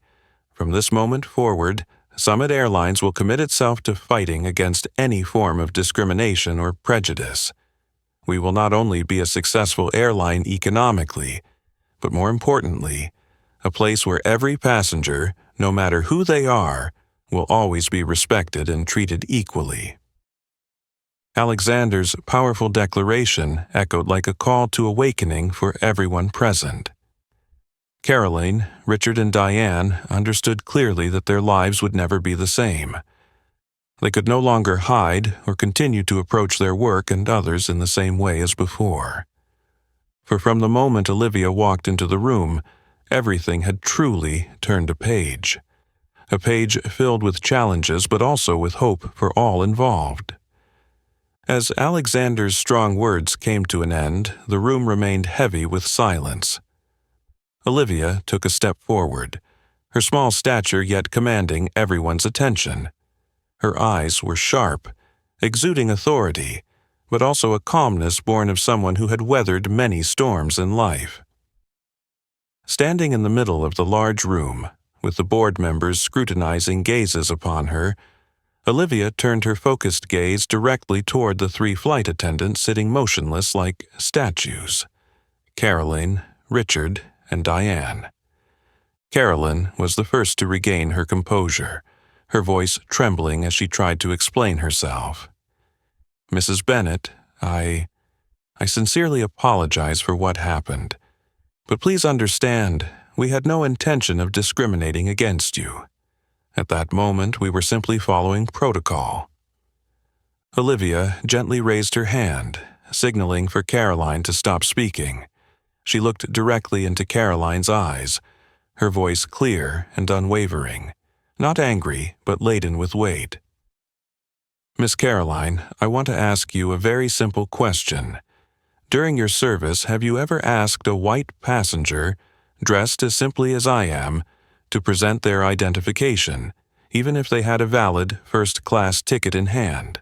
From this moment forward, Summit Airlines will commit itself to fighting against any form of discrimination or prejudice. We will not only be a successful airline economically, but more importantly, a place where every passenger, no matter who they are, will always be respected and treated equally." Alexander's powerful declaration echoed like a call to awakening for everyone present. Caroline, Richard, and Diane understood clearly that their lives would never be the same. They could no longer hide or continue to approach their work and others in the same way as before. For from the moment Olivia walked into the room, everything had truly turned a page filled with challenges but also with hope for all involved. As Alexander's strong words came to an end, the room remained heavy with silence. Olivia took a step forward, her small stature yet commanding everyone's attention. Her eyes were sharp, exuding authority, but also a calmness born of someone who had weathered many storms in life. Standing in the middle of the large room, with the board members' scrutinizing gazes upon her, Olivia turned her focused gaze directly toward the 3 flight attendants sitting motionless like statues: Caroline, Richard, and Diane. Caroline was the first to regain her composure, her voice trembling as she tried to explain herself. "Mrs. Bennet, I sincerely apologize for what happened, but please understand, we had no intention of discriminating against you. At that moment, we were simply following protocol." Olivia gently raised her hand, signaling for Caroline to stop speaking. She looked directly into Caroline's eyes, her voice clear and unwavering, not angry, but laden with weight. "Miss Caroline, I want to ask you a very simple question. During your service, have you ever asked a white passenger, dressed as simply as I am, to present their identification, even if they had a valid first-class ticket in hand?"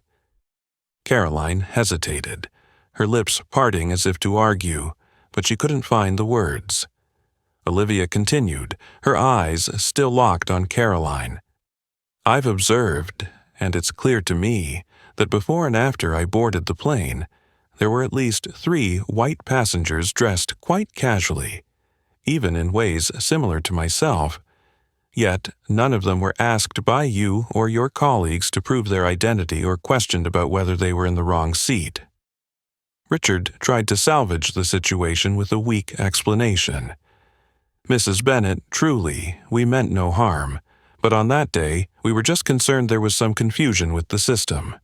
Caroline hesitated, her lips parting as if to argue, but she couldn't find the words. Olivia continued, her eyes still locked on Caroline. "I've observed, and it's clear to me, that before and after I boarded the plane, there were at least 3 white passengers dressed quite casually, even in ways similar to myself, yet none of them were asked by you or your colleagues to prove their identity or questioned about whether they were in the wrong seat." Richard tried to salvage the situation with a weak explanation. "Mrs. Bennet, truly, we meant no harm, but on that day, we were just concerned there was some confusion with the system.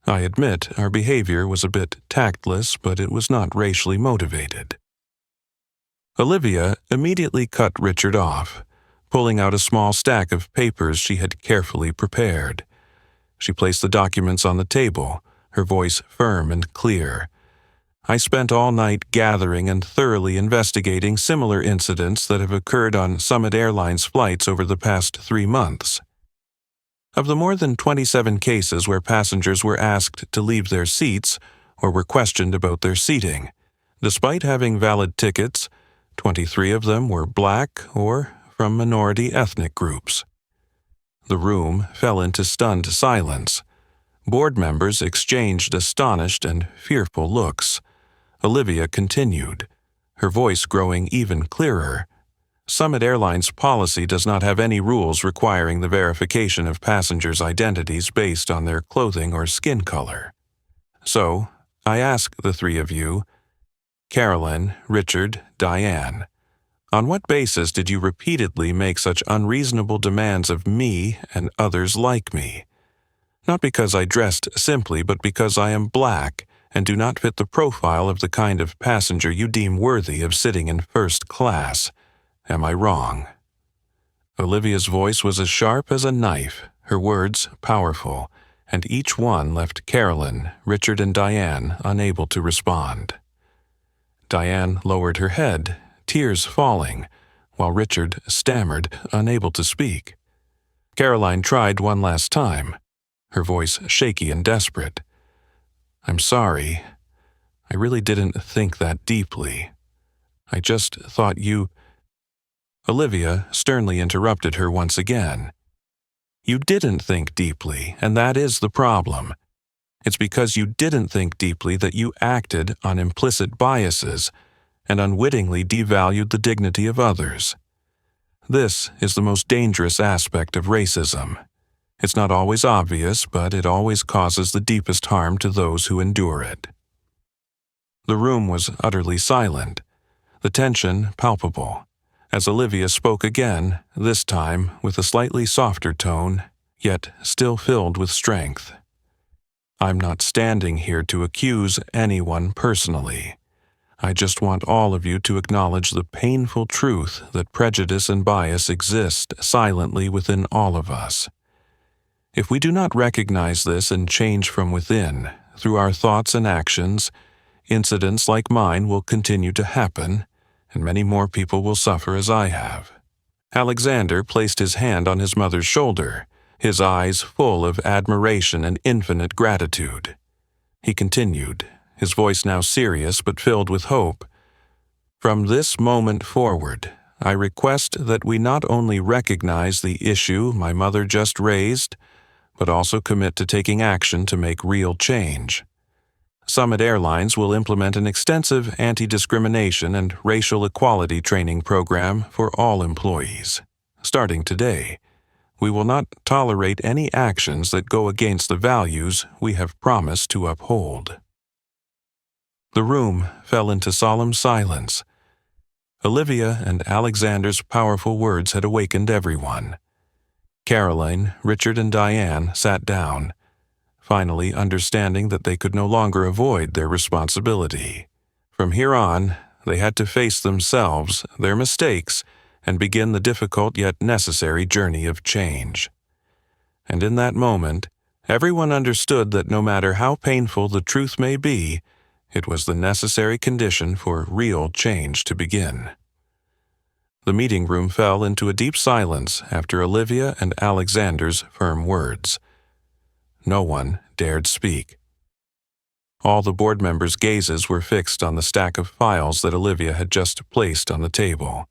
I admit our behavior was a bit tactless, but it was not racially motivated." Olivia immediately cut Richard off, pulling out a small stack of papers she had carefully prepared. She placed the documents on the table, her voice firm and clear. "I spent all night gathering and thoroughly investigating similar incidents that have occurred on Summit Airlines flights over the past 3 months. Of the more than 27 cases where passengers were asked to leave their seats or were questioned about their seating, despite having valid tickets, 23 of them were Black or from minority ethnic groups." The room fell into stunned silence. Board members exchanged astonished and fearful looks. Olivia continued, her voice growing even clearer. "Summit Airlines policy does not have any rules requiring the verification of passengers' identities based on their clothing or skin color. So, I ask the 3 of you, Caroline, Richard, Diane, on what basis did you repeatedly make such unreasonable demands of me and others like me? Not because I dressed simply, but because I am Black and do not fit the profile of the kind of passenger you deem worthy of sitting in first class. Am I wrong?" Olivia's voice was as sharp as a knife, her words powerful, and each one left Caroline, Richard, and Diane unable to respond. Diane lowered her head, tears falling, while Richard stammered, unable to speak. Caroline tried one last time, her voice shaky and desperate. "I'm sorry. I really didn't think that deeply. I just thought you—" Olivia sternly interrupted her once again. "You didn't think deeply, and that is the problem. It's because you didn't think deeply that you acted on implicit biases and unwittingly devalued the dignity of others. This is the most dangerous aspect of racism. It's not always obvious, but it always causes the deepest harm to those who endure it." The room was utterly silent, the tension palpable, as Olivia spoke again, this time with a slightly softer tone, yet still filled with strength. "I'm not standing here to accuse anyone personally. I just want all of you to acknowledge the painful truth that prejudice and bias exist silently within all of us. If we do not recognize this and change from within, through our thoughts and actions, incidents like mine will continue to happen, and many more people will suffer as I have." Alexander placed his hand on his mother's shoulder, his eyes full of admiration and infinite gratitude. He continued, his voice now serious but filled with hope. From this moment forward, I request that we not only recognize the issue my mother just raised, but also commit to taking action to make real change. Summit Airlines will implement an extensive anti-discrimination and racial equality training program for all employees. Starting today, we will not tolerate any actions that go against the values we have promised to uphold. The room fell into solemn silence. Olivia and Alexander's powerful words had awakened everyone. Caroline, Richard, and Diane sat down, finally understanding that they could no longer avoid their responsibility. From here on, they had to face themselves, their mistakes, and begin the difficult yet necessary journey of change. And in that moment, everyone understood that no matter how painful the truth may be, it was the necessary condition for real change to begin. The meeting room fell into a deep silence after Olivia and Alexander's firm words. No one dared speak. All the board members' gazes were fixed on the stack of files that Olivia had just placed on the table,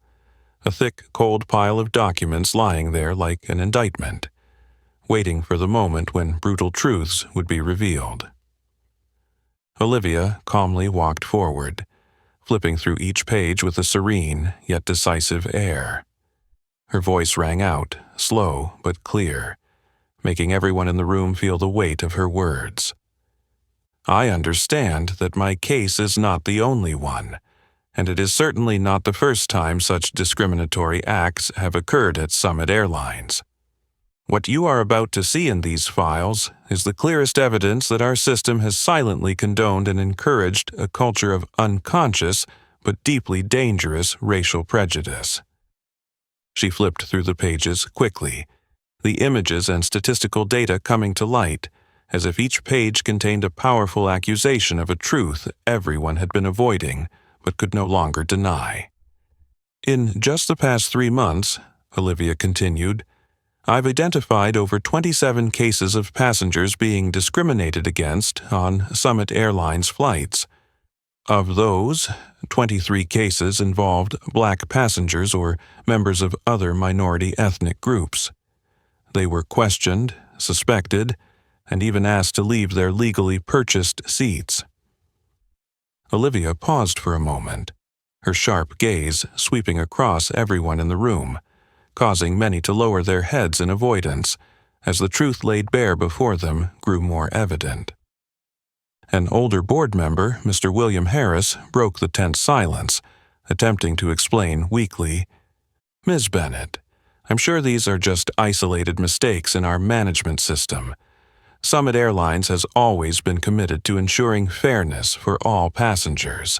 a thick, cold pile of documents lying there like an indictment, waiting for the moment when brutal truths would be revealed. Olivia calmly walked forward, flipping through each page with a serene yet decisive air. Her voice rang out, slow but clear, making everyone in the room feel the weight of her words. I understand that my case is not the only one, and it is certainly not the first time such discriminatory acts have occurred at Summit Airlines. What you are about to see in these files is the clearest evidence that our system has silently condoned and encouraged a culture of unconscious but deeply dangerous racial prejudice. She flipped through the pages quickly, the images and statistical data coming to light, as if each page contained a powerful accusation of a truth everyone had been avoiding but could no longer deny. In just the past 3 months, Olivia continued, I've identified over 27 cases of passengers being discriminated against on Summit Airlines flights. Of those, 23 cases involved Black passengers or members of other minority ethnic groups. They were questioned, suspected, and even asked to leave their legally purchased seats. Olivia paused for a moment, her sharp gaze sweeping across everyone in the room, causing many to lower their heads in avoidance as the truth laid bare before them grew more evident. An older board member, Mr. William Harris, broke the tense silence, attempting to explain weakly, Ms. Bennett, I'm sure these are just isolated mistakes in our management system. Summit Airlines has always been committed to ensuring fairness for all passengers.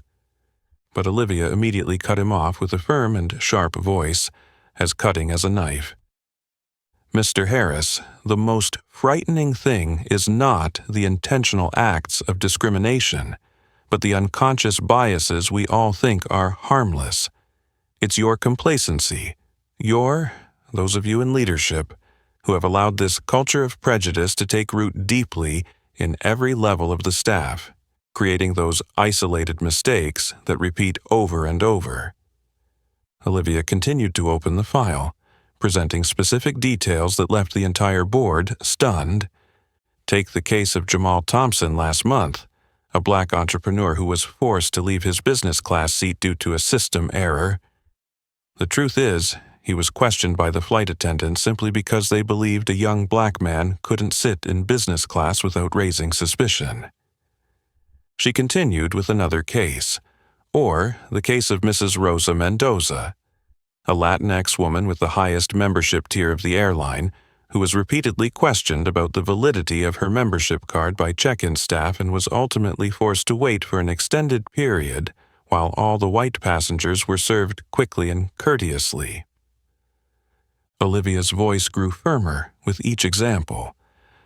But Olivia immediately cut him off with a firm and sharp voice, as cutting as a knife. Mr. Harris, the most frightening thing is not the intentional acts of discrimination, but the unconscious biases we all think are harmless. It's your complacency, those of you in leadership, who have allowed this culture of prejudice to take root deeply in every level of the staff, creating those isolated mistakes that repeat over and over. Olivia continued to open the file, presenting specific details that left the entire board stunned. Take the case of Jamal Thompson last month, a Black entrepreneur who was forced to leave his business class seat due to a system error. The truth is, he was questioned by the flight attendants simply because they believed a young Black man couldn't sit in business class without raising suspicion. She continued with another case, or the case of Mrs. Rosa Mendoza, a Latinx woman with the highest membership tier of the airline, who was repeatedly questioned about the validity of her membership card by check-in staff and was ultimately forced to wait for an extended period while all the white passengers were served quickly and courteously. Olivia's voice grew firmer with each example,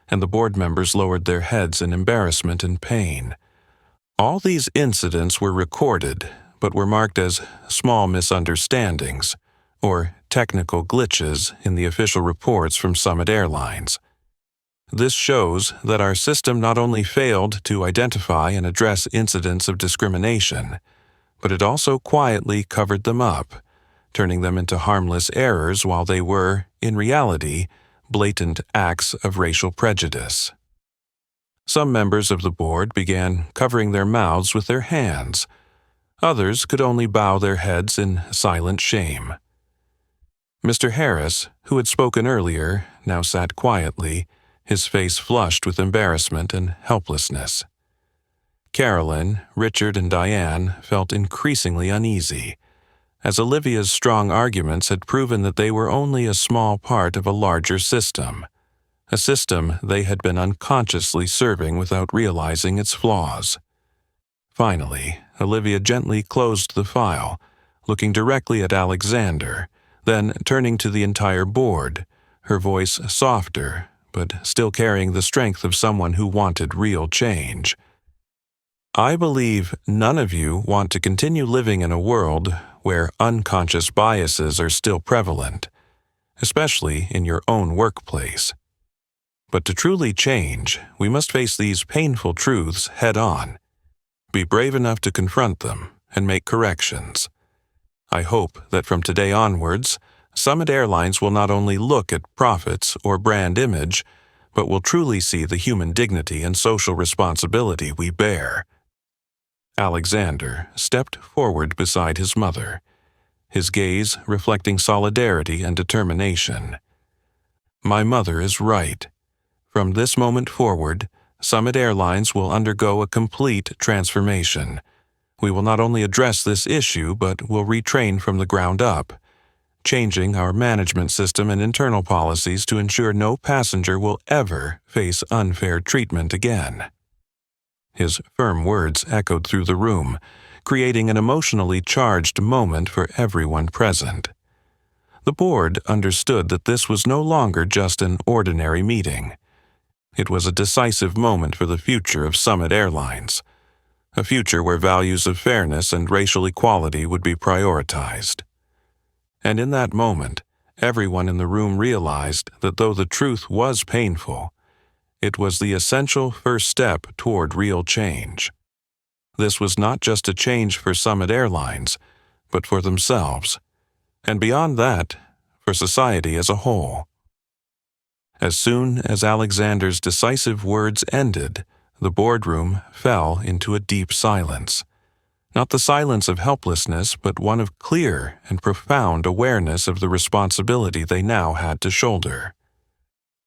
and the board members lowered their heads in embarrassment and pain. All these incidents were recorded, but were marked as small misunderstandings or technical glitches in the official reports from Summit Airlines. This shows that our system not only failed to identify and address incidents of discrimination, but it also quietly covered them up, turning them into harmless errors while they were, in reality, blatant acts of racial prejudice. Some members of the board began covering their mouths with their hands. Others could only bow their heads in silent shame. Mr. Harris, who had spoken earlier, now sat quietly, his face flushed with embarrassment and helplessness. Carolyn, Richard, and Diane felt increasingly uneasy, as Olivia's strong arguments had proven that they were only a small part of a larger system, a system they had been unconsciously serving without realizing its flaws. Finally, Olivia gently closed the file, looking directly at Alexander, then turning to the entire board, her voice softer, but still carrying the strength of someone who wanted real change. I believe none of you want to continue living in a world where unconscious biases are still prevalent, especially in your own workplace. But to truly change, we must face these painful truths head-on. Be brave enough to confront them and make corrections. I hope that from today onwards, Summit Airlines will not only look at profits or brand image, but will truly see the human dignity and social responsibility we bear. Alexander stepped forward beside his mother, his gaze reflecting solidarity and determination. My mother is right. From this moment forward, Summit Airlines will undergo a complete transformation. We will not only address this issue, but will retrain from the ground up, changing our management system and internal policies to ensure no passenger will ever face unfair treatment again. His firm words echoed through the room, creating an emotionally charged moment for everyone present. The board understood that this was no longer just an ordinary meeting. It was a decisive moment for the future of Summit Airlines, a future where values of fairness and racial equality would be prioritized. And in that moment, everyone in the room realized that though the truth was painful, it was the essential first step toward real change. This was not just a change for Summit Airlines, but for themselves, and beyond that, for society as a whole. As soon as Alexander's decisive words ended, the boardroom fell into a deep silence. Not the silence of helplessness, but one of clear and profound awareness of the responsibility they now had to shoulder.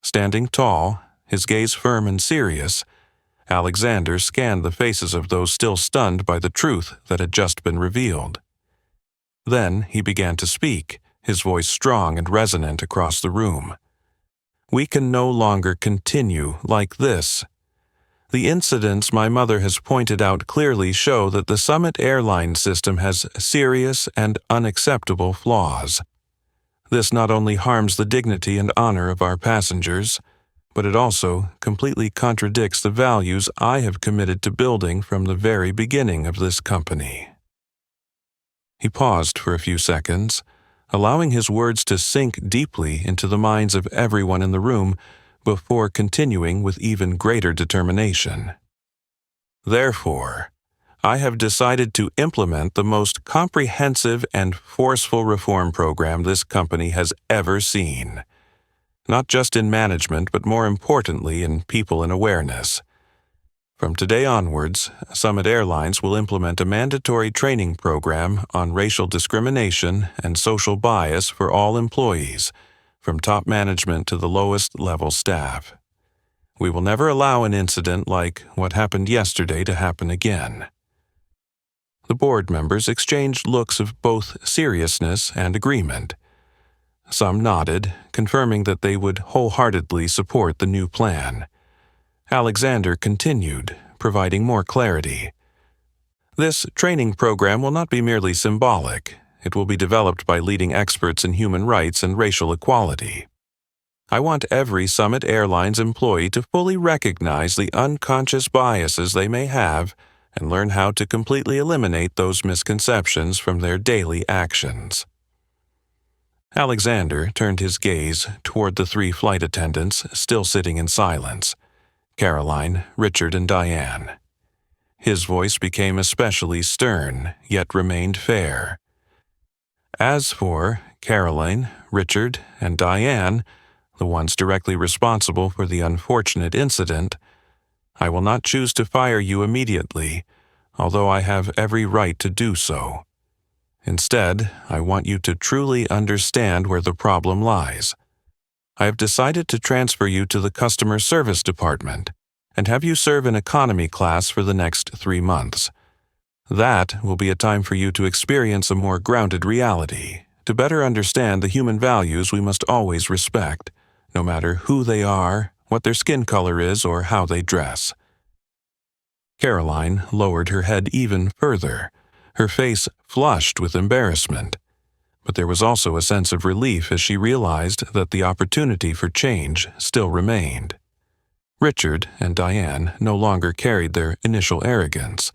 Standing tall, his gaze firm and serious, Alexander scanned the faces of those still stunned by the truth that had just been revealed. Then he began to speak, his voice strong and resonant across the room. We can no longer continue like this. The incidents my mother has pointed out clearly show that the Summit airline system has serious and unacceptable flaws. This not only harms the dignity and honor of our passengers, but it also completely contradicts the values I have committed to building from the very beginning of this company. He paused for a few seconds, allowing his words to sink deeply into the minds of everyone in the room before continuing with even greater determination. Therefore, I have decided to implement the most comprehensive and forceful reform program this company has ever seen, not just in management, but more importantly in people and awareness. From today onwards, Summit Airlines will implement a mandatory training program on racial discrimination and social bias for all employees, from top management to the lowest level staff. We will never allow an incident like what happened yesterday to happen again. The board members exchanged looks of both seriousness and agreement. Some nodded, confirming that they would wholeheartedly support the new plan. Alexander continued, providing more clarity. This training program will not be merely symbolic. It will be developed by leading experts in human rights and racial equality. I want every Summit Airlines employee to fully recognize the unconscious biases they may have and learn how to completely eliminate those misconceptions from their daily actions. Alexander turned his gaze toward the three flight attendants still sitting in silence: Caroline, Richard, and Diane. His voice became especially stern, yet remained fair. As for Caroline, Richard, and Diane, the ones directly responsible for the unfortunate incident, I will not choose to fire you immediately, although I have every right to do so. Instead, I want you to truly understand where the problem lies. I have decided to transfer you to the customer service department and have you serve in economy class for the next 3 months. That will be a time for you to experience a more grounded reality, to better understand the human values we must always respect, no matter who they are, what their skin color is, or how they dress. Caroline lowered her head even further, her face flushed with embarrassment. But there was also a sense of relief as she realized that the opportunity for change still remained. Richard and Diane no longer carried their initial arrogance.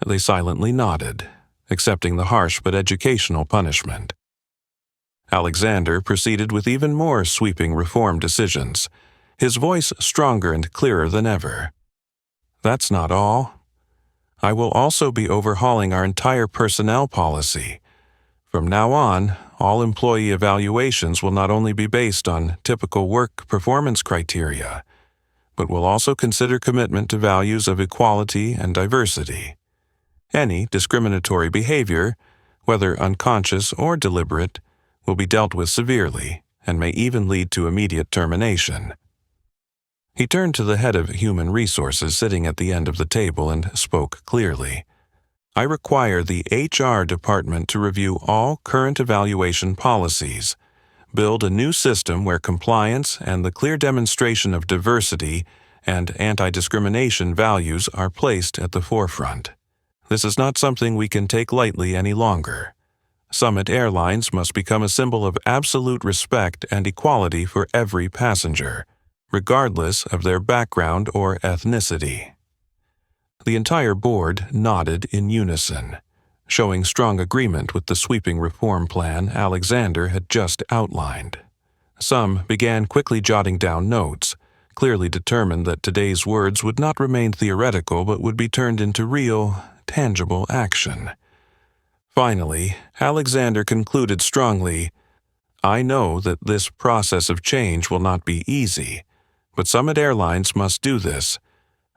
They silently nodded, accepting the harsh but educational punishment. Alexander proceeded with even more sweeping reform decisions, his voice stronger and clearer than ever. That's not all. I will also be overhauling our entire personnel policy. From now on, all employee evaluations will not only be based on typical work performance criteria, but will also consider commitment to values of equality and diversity. Any discriminatory behavior, whether unconscious or deliberate, will be dealt with severely and may even lead to immediate termination. He turned to the head of human resources sitting at the end of the table and spoke clearly. I require the HR department to review all current evaluation policies, build a new system where compliance and the clear demonstration of diversity and anti-discrimination values are placed at the forefront. This is not something we can take lightly any longer. Summit Airlines must become a symbol of absolute respect and equality for every passenger, regardless of their background or ethnicity. The entire board nodded in unison, showing strong agreement with the sweeping reform plan Alexander had just outlined. Some began quickly jotting down notes, clearly determined that today's words would not remain theoretical but would be turned into real, tangible action. Finally, Alexander concluded strongly, I know that this process of change will not be easy, but Summit Airlines must do this,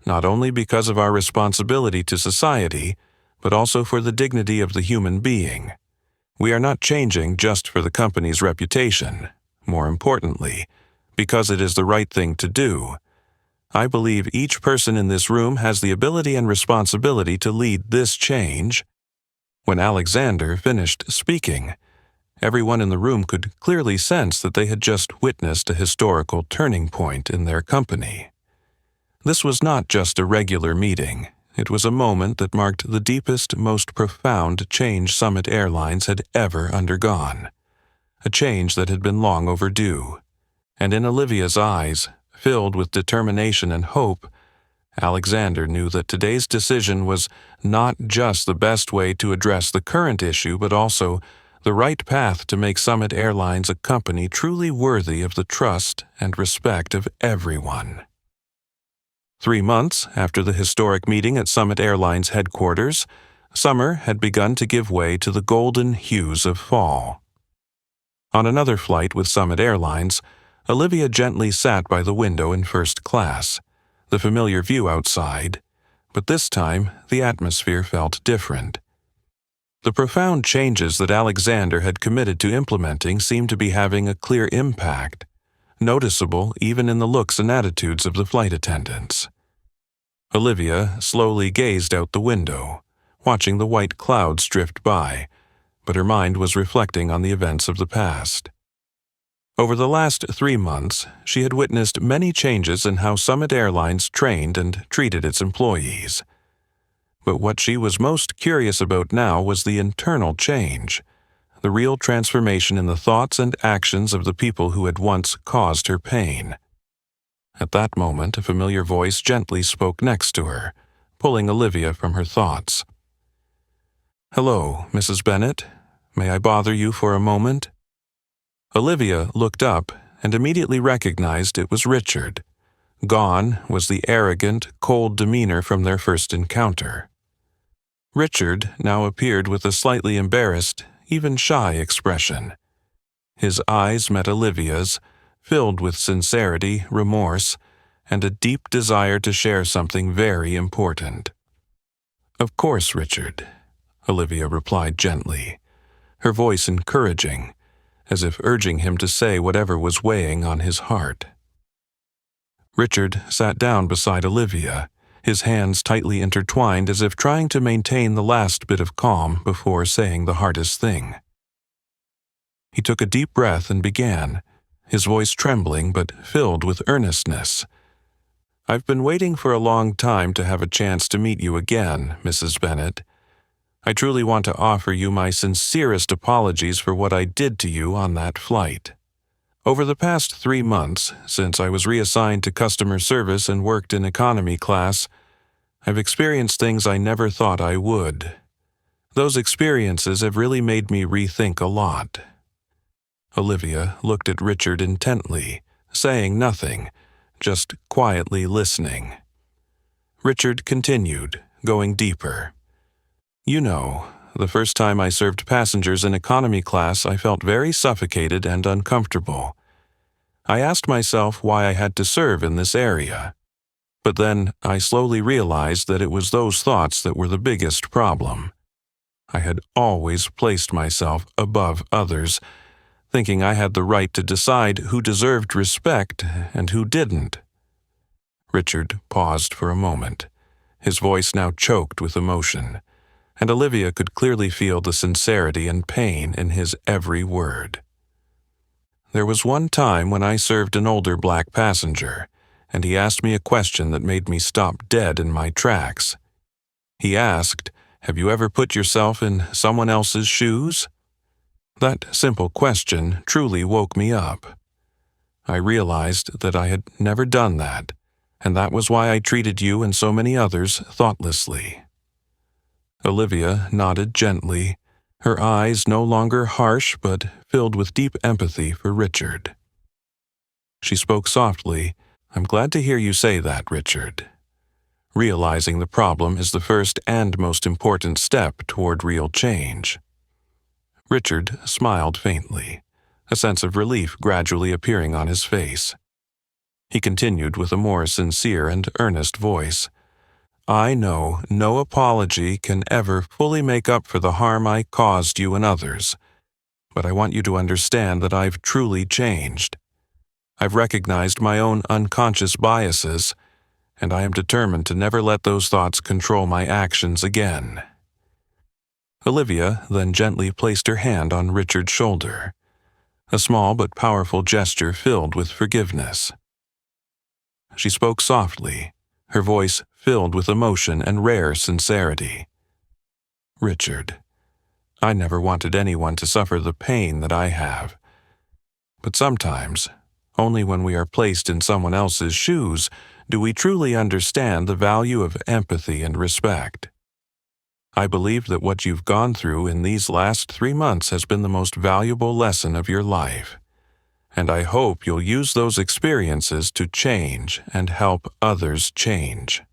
not only because of our responsibility to society, but also for the dignity of the human being. We are not changing just for the company's reputation. More importantly, because it is the right thing to do. I believe each person in this room has the ability and responsibility to lead this change. When Alexander finished speaking, everyone in the room could clearly sense that they had just witnessed a historical turning point in their company. This was not just a regular meeting. It was a moment that marked the deepest, most profound change Summit Airlines had ever undergone. A change that had been long overdue. And in Olivia's eyes, filled with determination and hope, Alexander knew that today's decision was not just the best way to address the current issue, but also the right path to make Summit Airlines a company truly worthy of the trust and respect of everyone. 3 months after the historic meeting at Summit Airlines headquarters, summer had begun to give way to the golden hues of fall. On another flight with Summit Airlines, Olivia gently sat by the window in first class, the familiar view outside, but this time the atmosphere felt different. The profound changes that Alexander had committed to implementing seemed to be having a clear impact, noticeable even in the looks and attitudes of the flight attendants. Olivia slowly gazed out the window, watching the white clouds drift by, but her mind was reflecting on the events of the past. Over the last 3 months, she had witnessed many changes in how Summit Airlines trained and treated its employees. But what she was most curious about now was the internal change, the real transformation in the thoughts and actions of the people who had once caused her pain. At that moment, a familiar voice gently spoke next to her, pulling Olivia from her thoughts. "Hello, Mrs. Bennett. May I bother you for a moment?" Olivia looked up and immediately recognized it was Richard. Gone was the arrogant, cold demeanor from their first encounter. Richard now appeared with a slightly embarrassed, even shy expression. His eyes met Olivia's, filled with sincerity, remorse, and a deep desire to share something very important. "Of course, Richard," Olivia replied gently, her voice encouraging, as if urging him to say whatever was weighing on his heart. Richard sat down beside Olivia, his hands tightly intertwined as if trying to maintain the last bit of calm before saying the hardest thing. He took a deep breath and began, his voice trembling but filled with earnestness. "I've been waiting for a long time to have a chance to meet you again, Mrs. Bennet. I truly want to offer you my sincerest apologies for what I did to you on that flight. Over the past 3 months, since I was reassigned to customer service and worked in economy class, I've experienced things I never thought I would. Those experiences have really made me rethink a lot." Olivia looked at Richard intently, saying nothing, just quietly listening. Richard continued, going deeper. "You know, the first time I served passengers in economy class, I felt very suffocated and uncomfortable. I asked myself why I had to serve in this area. But then I slowly realized that it was those thoughts that were the biggest problem. I had always placed myself above others, thinking I had the right to decide who deserved respect and who didn't." Richard paused for a moment, his voice now choked with emotion, and Olivia could clearly feel the sincerity and pain in his every word. "There was one time when I served an older black passenger, and he asked me a question that made me stop dead in my tracks. He asked, 'Have you ever put yourself in someone else's shoes?' That simple question truly woke me up. I realized that I had never done that, and that was why I treated you and so many others thoughtlessly." Olivia nodded gently, her eyes no longer harsh but filled with deep empathy for Richard. She spoke softly, "I'm glad to hear you say that, Richard. Realizing the problem is the first and most important step toward real change." Richard smiled faintly, a sense of relief gradually appearing on his face. He continued with a more sincere and earnest voice. "I know no apology can ever fully make up for the harm I caused you and others, but I want you to understand that I've truly changed. I've recognized my own unconscious biases, and I am determined to never let those thoughts control my actions again." Olivia then gently placed her hand on Richard's shoulder, a small but powerful gesture filled with forgiveness. She spoke softly, her voice filled with emotion and rare sincerity. "Richard, I never wanted anyone to suffer the pain that I have. But sometimes, only when we are placed in someone else's shoes do we truly understand the value of empathy and respect. I believe that what you've gone through in these last 3 months has been the most valuable lesson of your life, and I hope you'll use those experiences to change and help others change."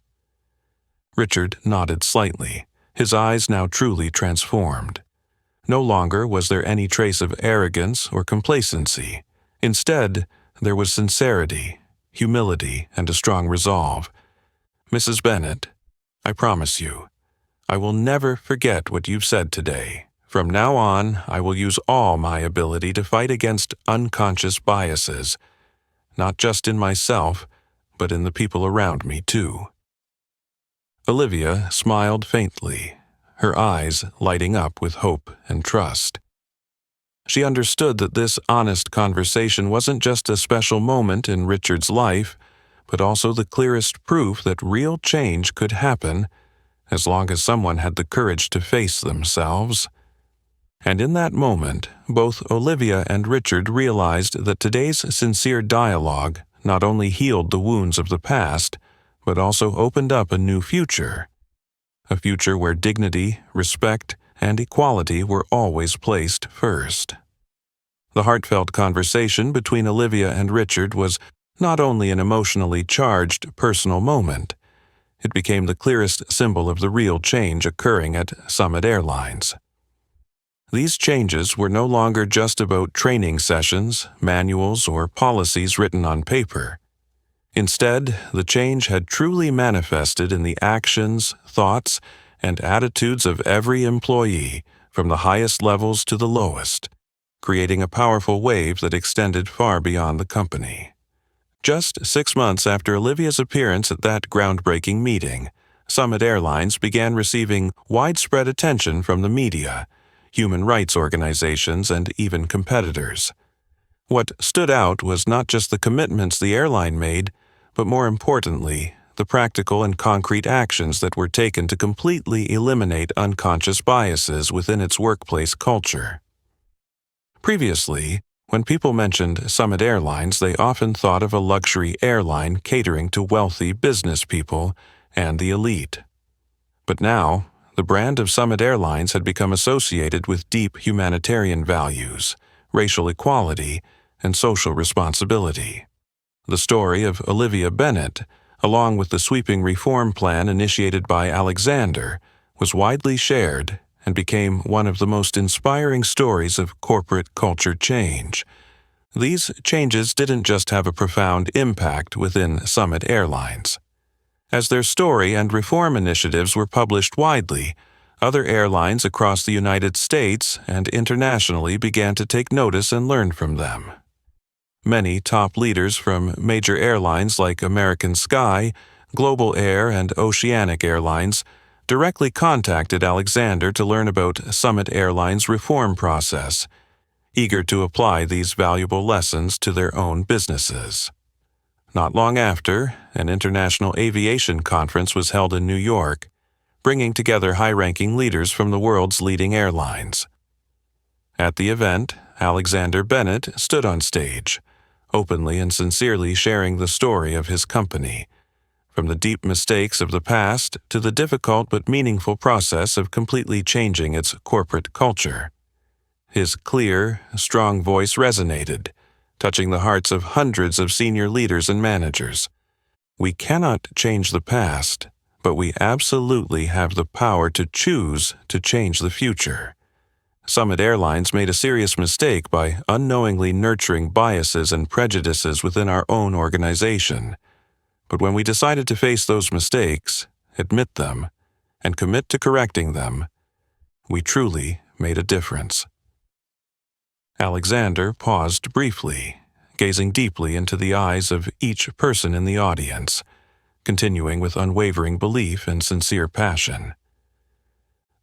Richard nodded slightly, his eyes now truly transformed. No longer was there any trace of arrogance or complacency. Instead, there was sincerity, humility, and a strong resolve. "Mrs. Bennet, I promise you, I will never forget what you've said today. From now on, I will use all my ability to fight against unconscious biases, not just in myself, but in the people around me too." Olivia smiled faintly, her eyes lighting up with hope and trust. She understood that this honest conversation wasn't just a special moment in Richard's life, but also the clearest proof that real change could happen as long as someone had the courage to face themselves. And in that moment, both Olivia and Richard realized that today's sincere dialogue not only healed the wounds of the past, but also opened up a new future. A future where dignity, respect, and equality were always placed first. The heartfelt conversation between Olivia and Richard was not only an emotionally charged personal moment, it became the clearest symbol of the real change occurring at Summit Airlines. These changes were no longer just about training sessions, manuals, or policies written on paper. Instead, the change had truly manifested in the actions, thoughts, and attitudes of every employee, from the highest levels to the lowest, creating a powerful wave that extended far beyond the company. Just 6 months after Olivia's appearance at that groundbreaking meeting, Summit Airlines began receiving widespread attention from the media, human rights organizations, and even competitors. What stood out was not just the commitments the airline made, but more importantly, the practical and concrete actions that were taken to completely eliminate unconscious biases within its workplace culture. Previously, when people mentioned Summit Airlines, they often thought of a luxury airline catering to wealthy business people and the elite. But now, the brand of Summit Airlines had become associated with deep humanitarian values, racial equality, and social responsibility. The story of Olivia Bennett, along with the sweeping reform plan initiated by Alexander, was widely shared and became one of the most inspiring stories of corporate culture change. These changes didn't just have a profound impact within Summit Airlines. As their story and reform initiatives were published widely, other airlines across the United States and internationally began to take notice and learn from them. Many top leaders from major airlines like American Sky, Global Air, and Oceanic Airlines directly contacted Alexander to learn about Summit Airlines' reform process, eager to apply these valuable lessons to their own businesses. Not long after, an international aviation conference was held in New York, bringing together high-ranking leaders from the world's leading airlines. At the event, Alexander Bennett stood on stage, openly and sincerely sharing the story of his company, from the deep mistakes of the past to the difficult but meaningful process of completely changing its corporate culture. His clear, strong voice resonated, touching the hearts of hundreds of senior leaders and managers. We cannot change the past, but we absolutely have the power to choose to change the future. Summit Airlines made a serious mistake by unknowingly nurturing biases and prejudices within our own organization. But when we decided to face those mistakes, admit them, and commit to correcting them, we truly made a difference. Alexander paused briefly, gazing deeply into the eyes of each person in the audience, continuing with unwavering belief and sincere passion.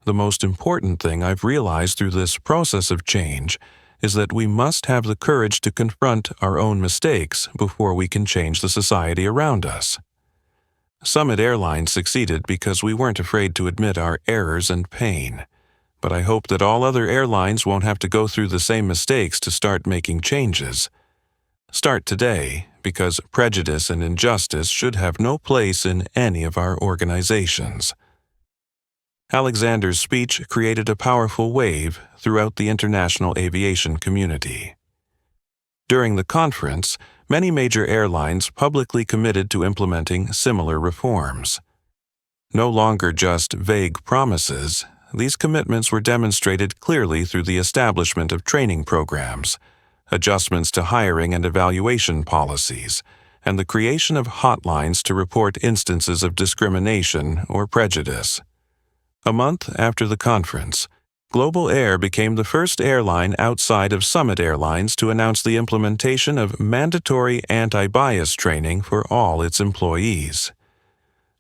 The most important thing I've realized through this process of change is that we must have the courage to confront our own mistakes before we can change the society around us. Summit Airlines succeeded because we weren't afraid to admit our errors and pain, but I hope that all other airlines won't have to go through the same mistakes to start making changes. Start today, because prejudice and injustice should have no place in any of our organizations. Alexander's speech created a powerful wave throughout the international aviation community. During the conference, many major airlines publicly committed to implementing similar reforms. No longer just vague promises, these commitments were demonstrated clearly through the establishment of training programs, adjustments to hiring and evaluation policies, and the creation of hotlines to report instances of discrimination or prejudice. A month after the conference, Global Air became the first airline outside of Summit Airlines to announce the implementation of mandatory anti-bias training for all its employees.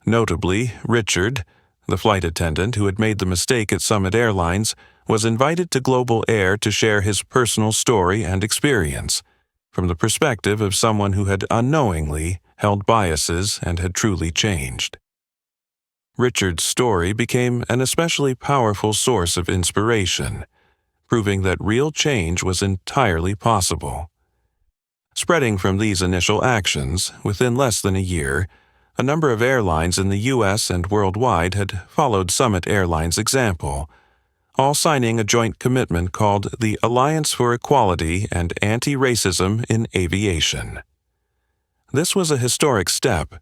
Notably, Richard, the flight attendant who had made the mistake at Summit Airlines, was invited to Global Air to share his personal story and experience, from the perspective of someone who had unknowingly held biases and had truly changed. Richard's story became an especially powerful source of inspiration, proving that real change was entirely possible. Spreading from these initial actions, within less than a year, a number of airlines in the U.S. and worldwide had followed Summit Airlines' example, all signing a joint commitment called the Alliance for Equality and Anti-Racism in Aviation. This was a historic step,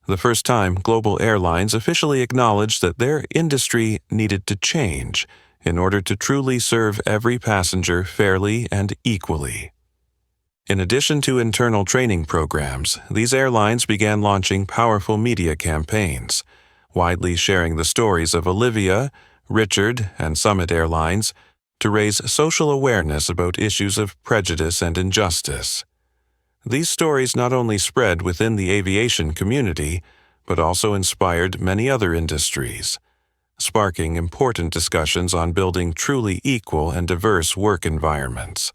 the first time global airlines officially acknowledged that their industry needed to change in order to truly serve every passenger fairly and equally. In addition to internal training programs, these airlines began launching powerful media campaigns, widely sharing the stories of Olivia, Richard, and Summit Airlines to raise social awareness about issues of prejudice and injustice. These stories not only spread within the aviation community, but also inspired many other industries, sparking important discussions on building truly equal and diverse work environments.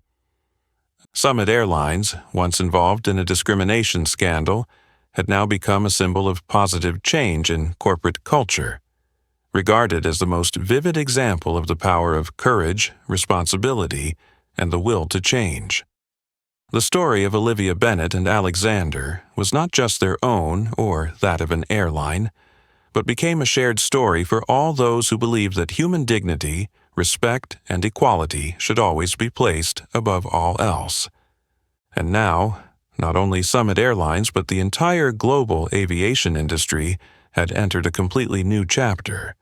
Summit Airlines, once involved in a discrimination scandal, had now become a symbol of positive change in corporate culture, regarded as the most vivid example of the power of courage, responsibility, and the will to change. The story of Olivia Bennett and Alexander was not just their own or that of an airline, but became a shared story for all those who believed that human dignity, respect, and equality should always be placed above all else. And now, not only Summit Airlines but the entire global aviation industry had entered a completely new chapter,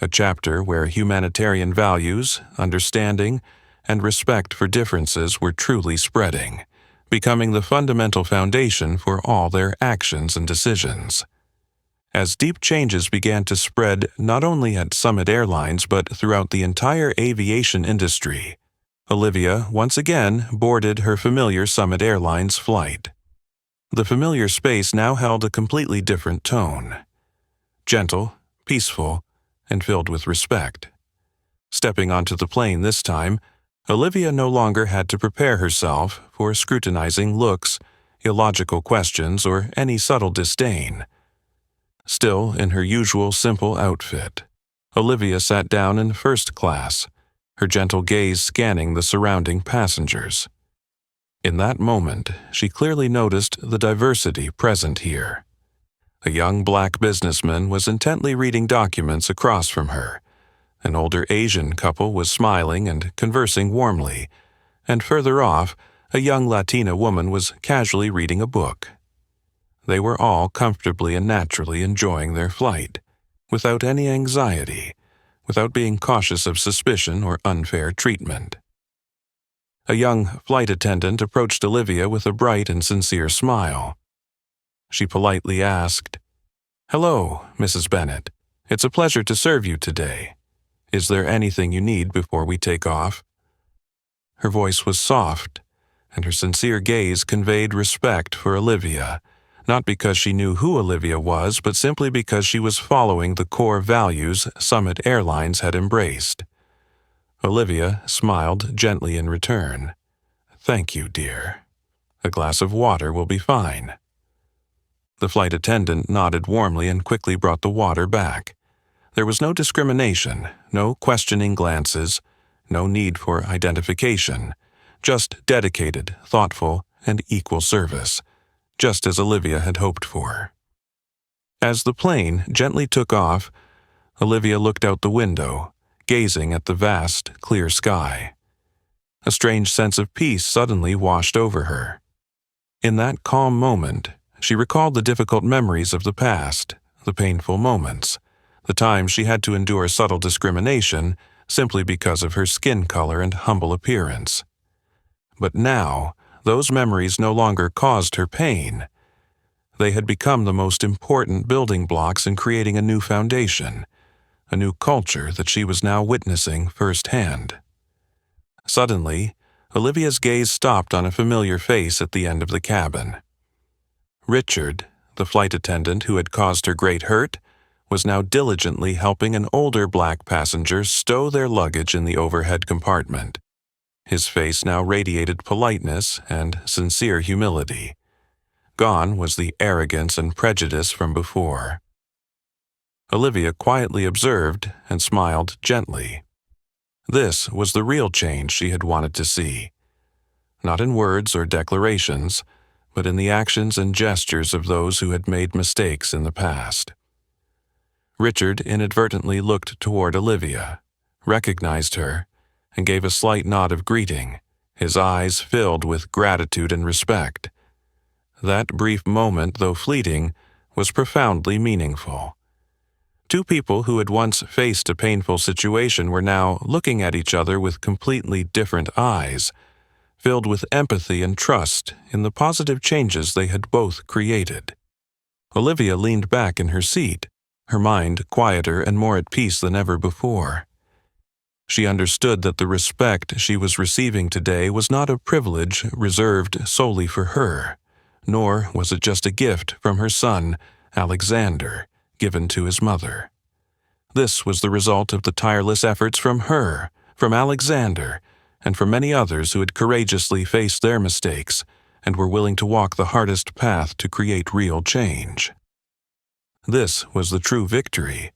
a chapter where humanitarian values, understanding, and respect for differences were truly spreading, becoming the fundamental foundation for all their actions and decisions. As deep changes began to spread not only at Summit Airlines but throughout the entire aviation industry, Olivia once again boarded her familiar Summit Airlines flight. The familiar space now held a completely different tone. Gentle, peaceful, and filled with respect. Stepping onto the plane this time, Olivia no longer had to prepare herself for scrutinizing looks, illogical questions, or any subtle disdain. Still in her usual simple outfit, Olivia sat down in first class, her gentle gaze scanning the surrounding passengers. In that moment, she clearly noticed the diversity present here. A young black businessman was intently reading documents across from her. An older Asian couple was smiling and conversing warmly, and further off, a young Latina woman was casually reading a book. They were all comfortably and naturally enjoying their flight, without any anxiety, without being cautious of suspicion or unfair treatment. A young flight attendant approached Olivia with a bright and sincere smile. She politely asked, "Hello, Mrs. Bennett. It's a pleasure to serve you today. Is there anything you need before we take off?" Her voice was soft, and her sincere gaze conveyed respect for Olivia, not because she knew who Olivia was, but simply because she was following the core values Summit Airlines had embraced. Olivia smiled gently in return. "Thank you, dear. A glass of water will be fine." The flight attendant nodded warmly and quickly brought the water back. There was no discrimination, no questioning glances, no need for identification, just dedicated, thoughtful, and equal service, just as Olivia had hoped for. As the plane gently took off, Olivia looked out the window, gazing at the vast, clear sky. A strange sense of peace suddenly washed over her. In that calm moment, she recalled the difficult memories of the past, the painful moments, the times she had to endure subtle discrimination simply because of her skin color and humble appearance. But now, those memories no longer caused her pain. They had become the most important building blocks in creating a new foundation, a new culture that she was now witnessing firsthand. Suddenly, Olivia's gaze stopped on a familiar face at the end of the cabin. Richard, the flight attendant who had caused her great hurt, was now diligently helping an older black passenger stow their luggage in the overhead compartment. His face now radiated politeness and sincere humility. Gone was the arrogance and prejudice from before. Olivia quietly observed and smiled gently. This was the real change she had wanted to see. Not in words or declarations, but in the actions and gestures of those who had made mistakes in the past. Richard inadvertently looked toward Olivia, recognized her, and gave a slight nod of greeting, his eyes filled with gratitude and respect. That brief moment, though fleeting, was profoundly meaningful. Two people who had once faced a painful situation were now looking at each other with completely different eyes, filled with empathy and trust in the positive changes they had both created. Olivia leaned back in her seat, her mind quieter and more at peace than ever before. She understood that the respect she was receiving today was not a privilege reserved solely for her, nor was it just a gift from her son, Alexander, given to his mother. This was the result of the tireless efforts from her, from Alexander, and from many others who had courageously faced their mistakes and were willing to walk the hardest path to create real change. This was the true victory,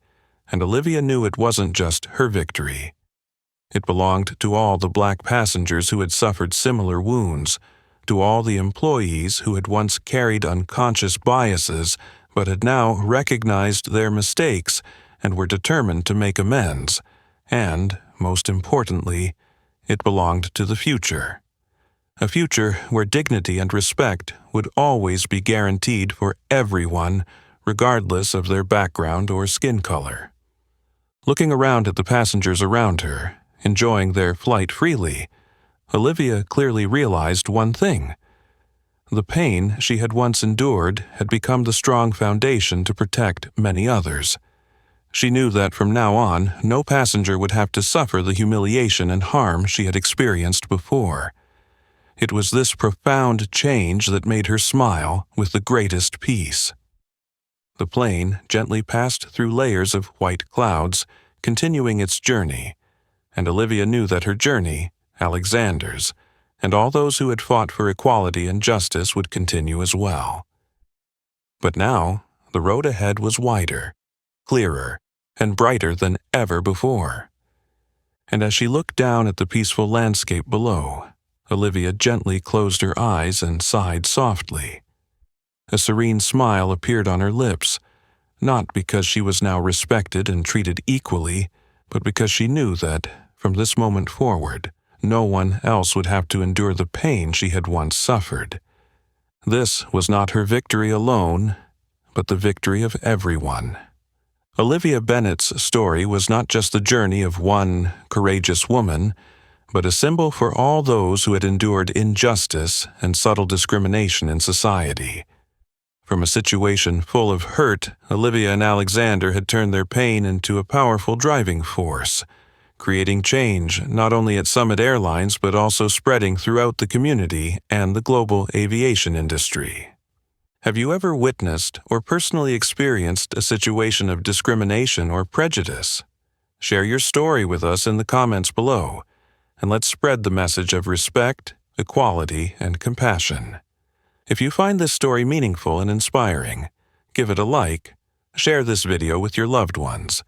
and Olivia knew it wasn't just her victory. It belonged to all the black passengers who had suffered similar wounds, to all the employees who had once carried unconscious biases but had now recognized their mistakes and were determined to make amends, and, most importantly, it belonged to the future. A future where dignity and respect would always be guaranteed for everyone, regardless of their background or skin color. Looking around at the passengers around her, enjoying their flight freely, Olivia clearly realized one thing. The pain she had once endured had become the strong foundation to protect many others. She knew that from now on, no passenger would have to suffer the humiliation and harm she had experienced before. It was this profound change that made her smile with the greatest peace. The plane gently passed through layers of white clouds, continuing its journey, and Olivia knew that her journey, Alexander's, and all those who had fought for equality and justice would continue as well. But now, the road ahead was wider, clearer, and brighter than ever before. And as she looked down at the peaceful landscape below, Olivia gently closed her eyes and sighed softly. A serene smile appeared on her lips, not because she was now respected and treated equally, but because she knew that, from this moment forward, no one else would have to endure the pain she had once suffered. This was not her victory alone, but the victory of everyone. Olivia Bennett's story was not just the journey of one courageous woman, but a symbol for all those who had endured injustice and subtle discrimination in society. From a situation full of hurt, Olivia and Alexander had turned their pain into a powerful driving force, creating change not only at Summit Airlines but also spreading throughout the community and the global aviation industry. Have you ever witnessed or personally experienced a situation of discrimination or prejudice? Share your story with us in the comments below, and let's spread the message of respect, equality, and compassion. If you find this story meaningful and inspiring, give it a like, share this video with your loved ones,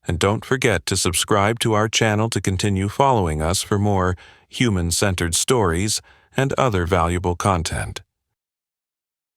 and don't forget to subscribe to our channel to continue following us for more human-centered stories and other valuable content.